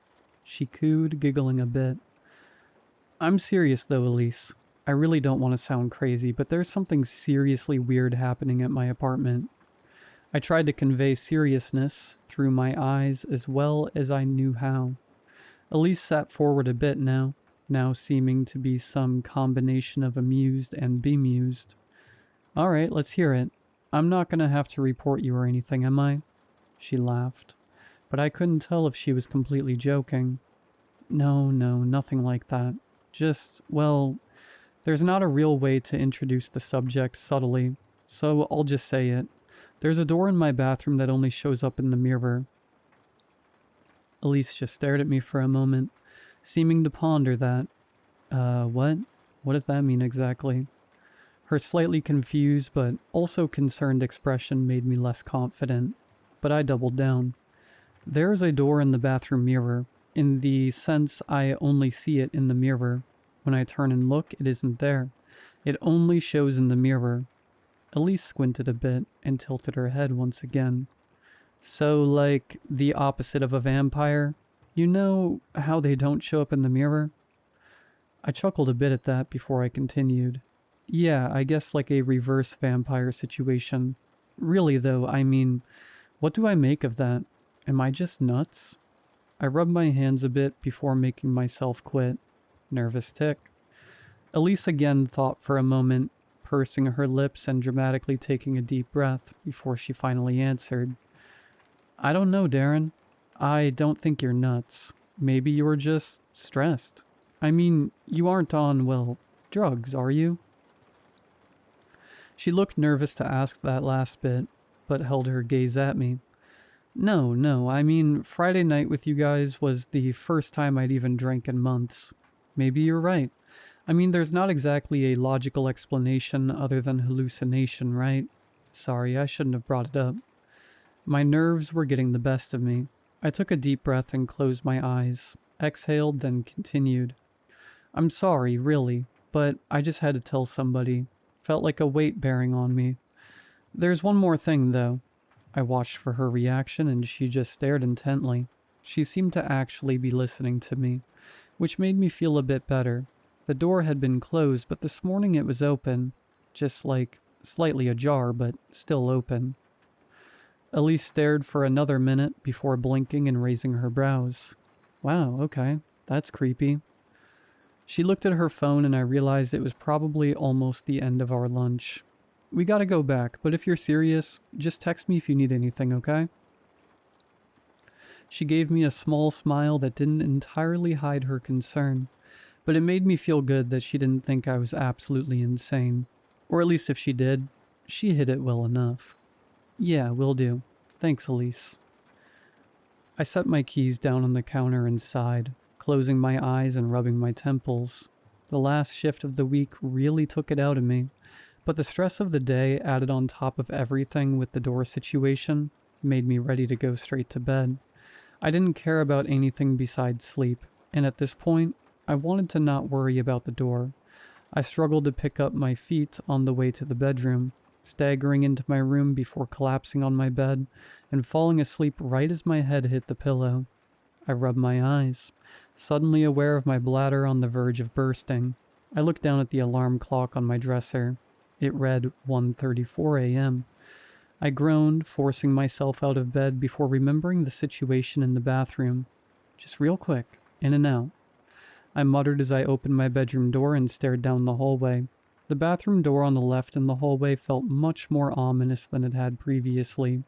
she cooed, giggling a bit. "I'm serious though, Elise. I really don't want to sound crazy, but there's something seriously weird happening at my apartment." I tried to convey seriousness through my eyes as well as I knew how. Elise sat forward a bit now seeming to be some combination of amused and bemused. "All right, let's hear it. I'm not gonna have to report you or anything, am I?" She laughed, but I couldn't tell if she was completely joking. No, nothing like that. Just, well, there's not a real way to introduce the subject subtly, so I'll just say it. There's a door in my bathroom that only shows up in the mirror." Elise just stared at me for a moment, seeming to ponder that. What? What does that mean exactly?" Her slightly confused but also concerned expression made me less confident, but I doubled down. There is a door in the bathroom mirror, in the sense I only see it in the mirror. When I turn and look, it isn't there. It only shows in the mirror. Elise squinted a bit and tilted her head once again. So, like, the opposite of a vampire? You know how they don't show up in the mirror? I chuckled a bit at that before I continued. Yeah, I guess like a reverse vampire situation. Really though, I mean, what do I make of that? Am I just nuts? I rubbed my hands a bit before making myself quit. Nervous tick. Elise again thought for a moment, pursing her lips and dramatically taking a deep breath before she finally answered. I don't know, Darren. I don't think you're nuts. Maybe you were just stressed. I mean, you aren't on, well, drugs, are you? She looked nervous to ask that last bit, but held her gaze at me. No, I mean, Friday night with you guys was the first time I'd even drank in months. Maybe you're right. I mean, there's not exactly a logical explanation other than hallucination, right? Sorry, I shouldn't have brought it up. My nerves were getting the best of me. I took a deep breath and closed my eyes, exhaled, then continued. I'm sorry, really, but I just had to tell somebody. Felt like a weight bearing on me. There's one more thing, though. I watched for her reaction and she just stared intently. She seemed to actually be listening to me, which made me feel a bit better. The door had been closed, but this morning it was open. Just like, slightly ajar, but still open. Elise stared for another minute before blinking and raising her brows. Wow, okay, that's creepy. She looked at her phone and I realized it was probably almost the end of our lunch. We gotta go back, but if you're serious, just text me if you need anything, okay? She gave me a small smile that didn't entirely hide her concern, but it made me feel good that she didn't think I was absolutely insane. Or at least if she did, she hid it well enough. Yeah, will do. Thanks, Elise. I set my keys down on the counter and sighed, closing my eyes and rubbing my temples. The last shift of the week really took it out of me, but the stress of the day added on top of everything with the door situation made me ready to go straight to bed. I didn't care about anything besides sleep, and at this point, I wanted to not worry about the door. I struggled to pick up my feet on the way to the bedroom, staggering into my room before collapsing on my bed and falling asleep right as my head hit the pillow. I rubbed my eyes, suddenly aware of my bladder on the verge of bursting. I looked down at the alarm clock on my dresser. It read 1:34 a.m. I groaned, forcing myself out of bed before remembering the situation in the bathroom. Just real quick, in and out. I muttered as I opened my bedroom door and stared down the hallway. The bathroom door on the left in the hallway felt much more ominous than it had previously,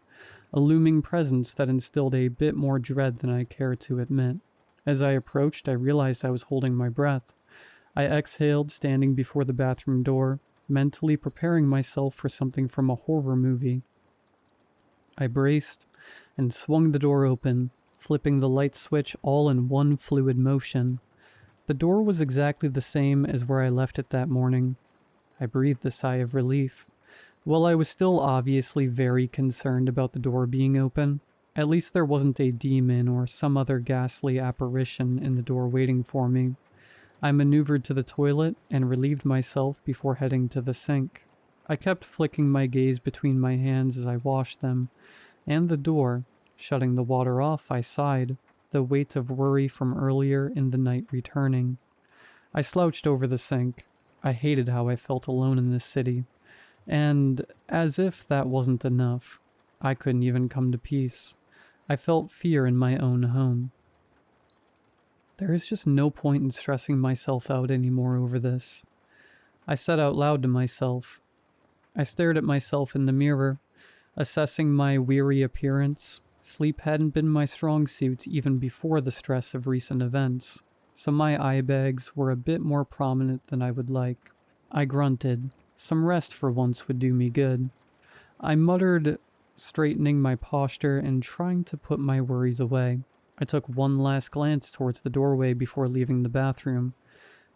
a looming presence that instilled a bit more dread than I cared to admit. As I approached, I realized I was holding my breath. I exhaled, standing before the bathroom door, mentally preparing myself for something from a horror movie. I braced and swung the door open, flipping the light switch all in one fluid motion. The door was exactly the same as where I left it that morning. I breathed a sigh of relief. While I was still obviously very concerned about the door being open, at least there wasn't a demon or some other ghastly apparition in the door waiting for me. I maneuvered to the toilet and relieved myself before heading to the sink. I kept flicking my gaze between my hands as I washed them, and the door. Shutting the water off, I sighed, the weight of worry from earlier in the night returning. I slouched over the sink. I hated how I felt alone in this city. And, as if that wasn't enough, I couldn't even come to peace. I felt fear in my own home. There is just no point in stressing myself out anymore over this. I said out loud to myself. I stared at myself in the mirror, assessing my weary appearance. Sleep hadn't been my strong suit even before the stress of recent events, so my eye bags were a bit more prominent than I would like. I grunted. Some rest for once would do me good. I muttered, straightening my posture and trying to put my worries away. I took one last glance towards the doorway before leaving the bathroom.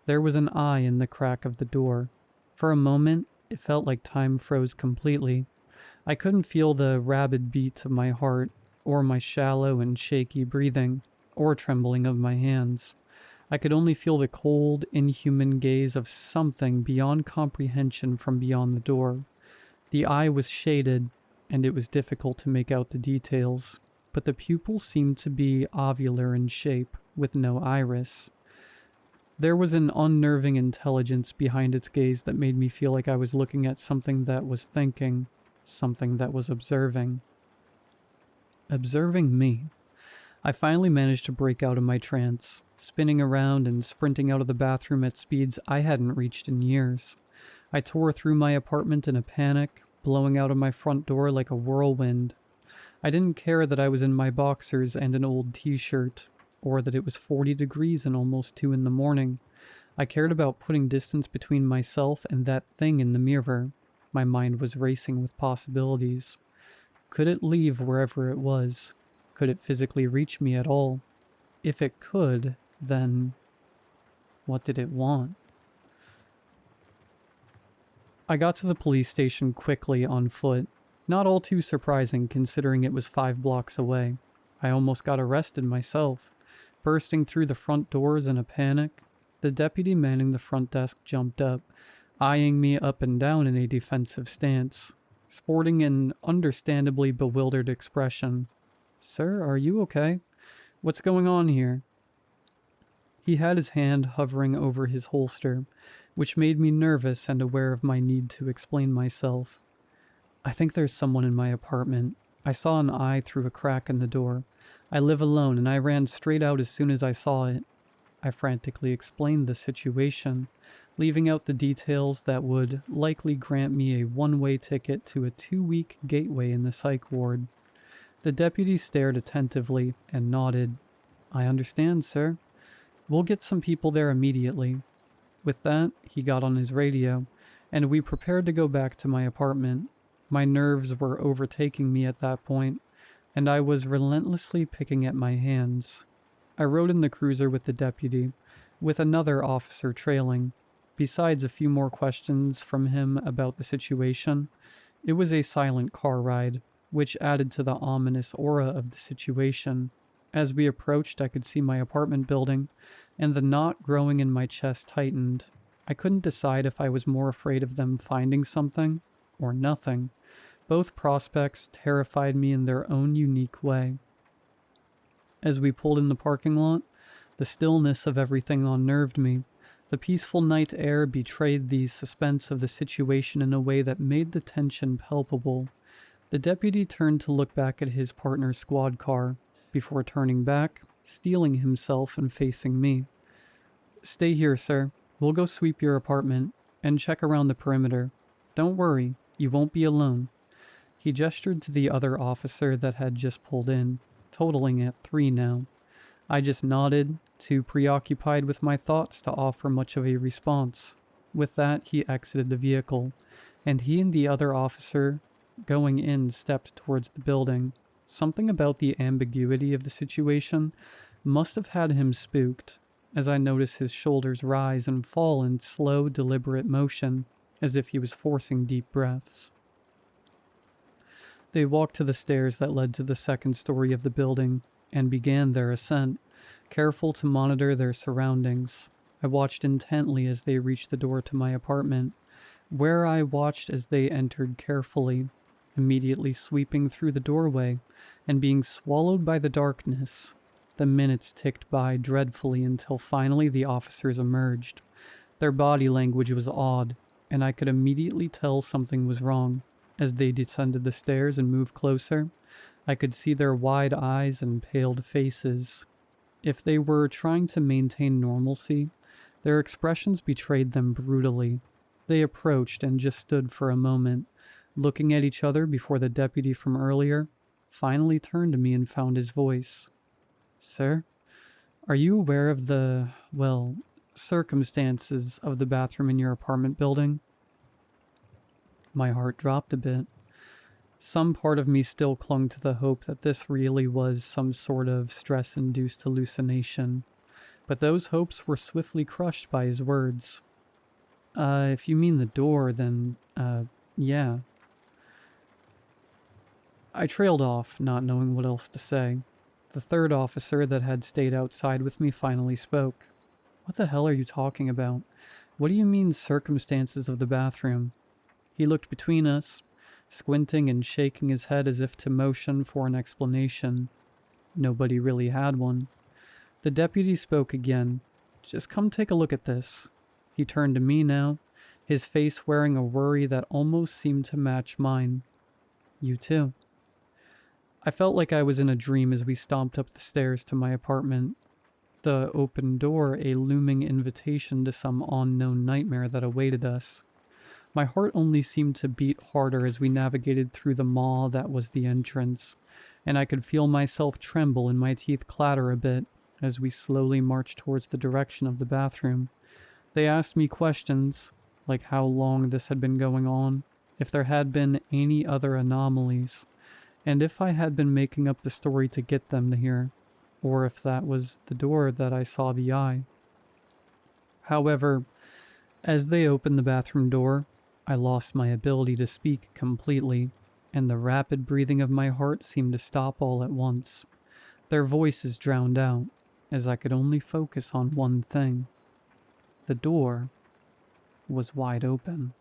There was an eye in the crack of the door. For a moment, It felt like time froze completely. I couldn't feel the rabid beat of my heart, or my shallow and shaky breathing, or trembling of my hands. I could only feel the cold, inhuman gaze of something beyond comprehension from beyond the door. The eye was shaded, and it was difficult to make out the details, but the pupil seemed to be ovular in shape, with no iris. There was an unnerving intelligence behind its gaze that made me feel like I was looking at something that was thinking, something that was observing. Observing me. I finally managed to break out of my trance, spinning around and sprinting out of the bathroom at speeds I hadn't reached in years. I tore through my apartment in a panic, blowing out of my front door like a whirlwind. I didn't care that I was in my boxers and an old t-shirt, or that it was 40 degrees and almost 2 in the morning. I cared about putting distance between myself and that thing in the mirror. My mind was racing with possibilities. Could it leave wherever it was? Could it physically reach me at all? If it could, then what did it want? I got to the police station quickly on foot. Not all too surprising considering it was 5 blocks away. I almost got arrested myself. Bursting through the front doors in a panic, the deputy manning the front desk jumped up, eyeing me up and down in a defensive stance, sporting an understandably bewildered expression. "Sir, are you okay? What's going on here?" He had his hand hovering over his holster, which made me nervous and aware of my need to explain myself. "I think there's someone in my apartment. I saw an eye through a crack in the door. I live alone and I ran straight out as soon as I saw it." I frantically explained the situation, leaving out the details that would likely grant me a one-way ticket to a 2-week gateway in the psych ward. The deputy stared attentively and nodded. "I understand, sir. We'll get some people there immediately." With that, he got on his radio, and we prepared to go back to my apartment. My nerves were overtaking me at that point, and I was relentlessly picking at my hands. I rode in the cruiser with the deputy, with another officer trailing. Besides a few more questions from him about the situation, it was a silent car ride, which added to the ominous aura of the situation. As we approached, I could see my apartment building, and the knot growing in my chest tightened. I couldn't decide if I was more afraid of them finding something or nothing. Both prospects terrified me in their own unique way. As we pulled in the parking lot, the stillness of everything unnerved me. The peaceful night air betrayed the suspense of the situation in a way that made the tension palpable. The deputy turned to look back at his partner's squad car, before turning back, steeling himself and facing me. "Stay here, sir. We'll go sweep your apartment and check around the perimeter. Don't worry, you won't be alone." He gestured to the other officer that had just pulled in, totaling at 3 now. I just nodded, too preoccupied with my thoughts to offer much of a response. With that, he exited the vehicle, and he and the other officer going in stepped towards the building. Something about the ambiguity of the situation must have had him spooked, as I noticed his shoulders rise and fall in slow, deliberate motion, as if he was forcing deep breaths. They walked to the stairs that led to the second story of the building and began their ascent, careful to monitor their surroundings. I watched intently as they reached the door to my apartment, where I watched as they entered carefully, immediately sweeping through the doorway and being swallowed by the darkness. The minutes ticked by dreadfully until finally the officers emerged. Their body language was odd, and I could immediately tell something was wrong. As they descended the stairs and moved closer, I could see their wide eyes and paled faces. If they were trying to maintain normalcy, their expressions betrayed them brutally. They approached and just stood for a moment, looking at each other before the deputy from earlier finally turned to me and found his voice. "Sir, are you aware of the, circumstances of the bathroom in your apartment building?" My heart dropped a bit. Some part of me still clung to the hope that this really was some sort of stress-induced hallucination, but those hopes were swiftly crushed by his words. If you mean the door, then Yeah. I trailed off, not knowing what else to say. The third officer that had stayed outside with me finally spoke. What the hell are you talking about? What do you mean, circumstances of the bathroom? He looked between us, squinting and shaking his head as if to motion for an explanation. Nobody really had one. The deputy spoke again. Just come take a look at this. He turned to me now, his face wearing a worry that almost seemed to match mine. You too. I felt like I was in a dream as we stomped up the stairs to my apartment. The open door a looming invitation to some unknown nightmare that awaited us. My heart only seemed to beat harder as we navigated through the maw that was the entrance, and I could feel myself tremble and my teeth clatter a bit as we slowly marched towards the direction of the bathroom. They asked me questions, like how long this had been going on, if there had been any other anomalies, and if I had been making up the story to get them here, or if that was the door that I saw the eye. However, as they opened the bathroom door, I lost my ability to speak completely, and the rapid breathing of my heart seemed to stop all at once. Their voices drowned out, as I could only focus on one thing. The door was wide open.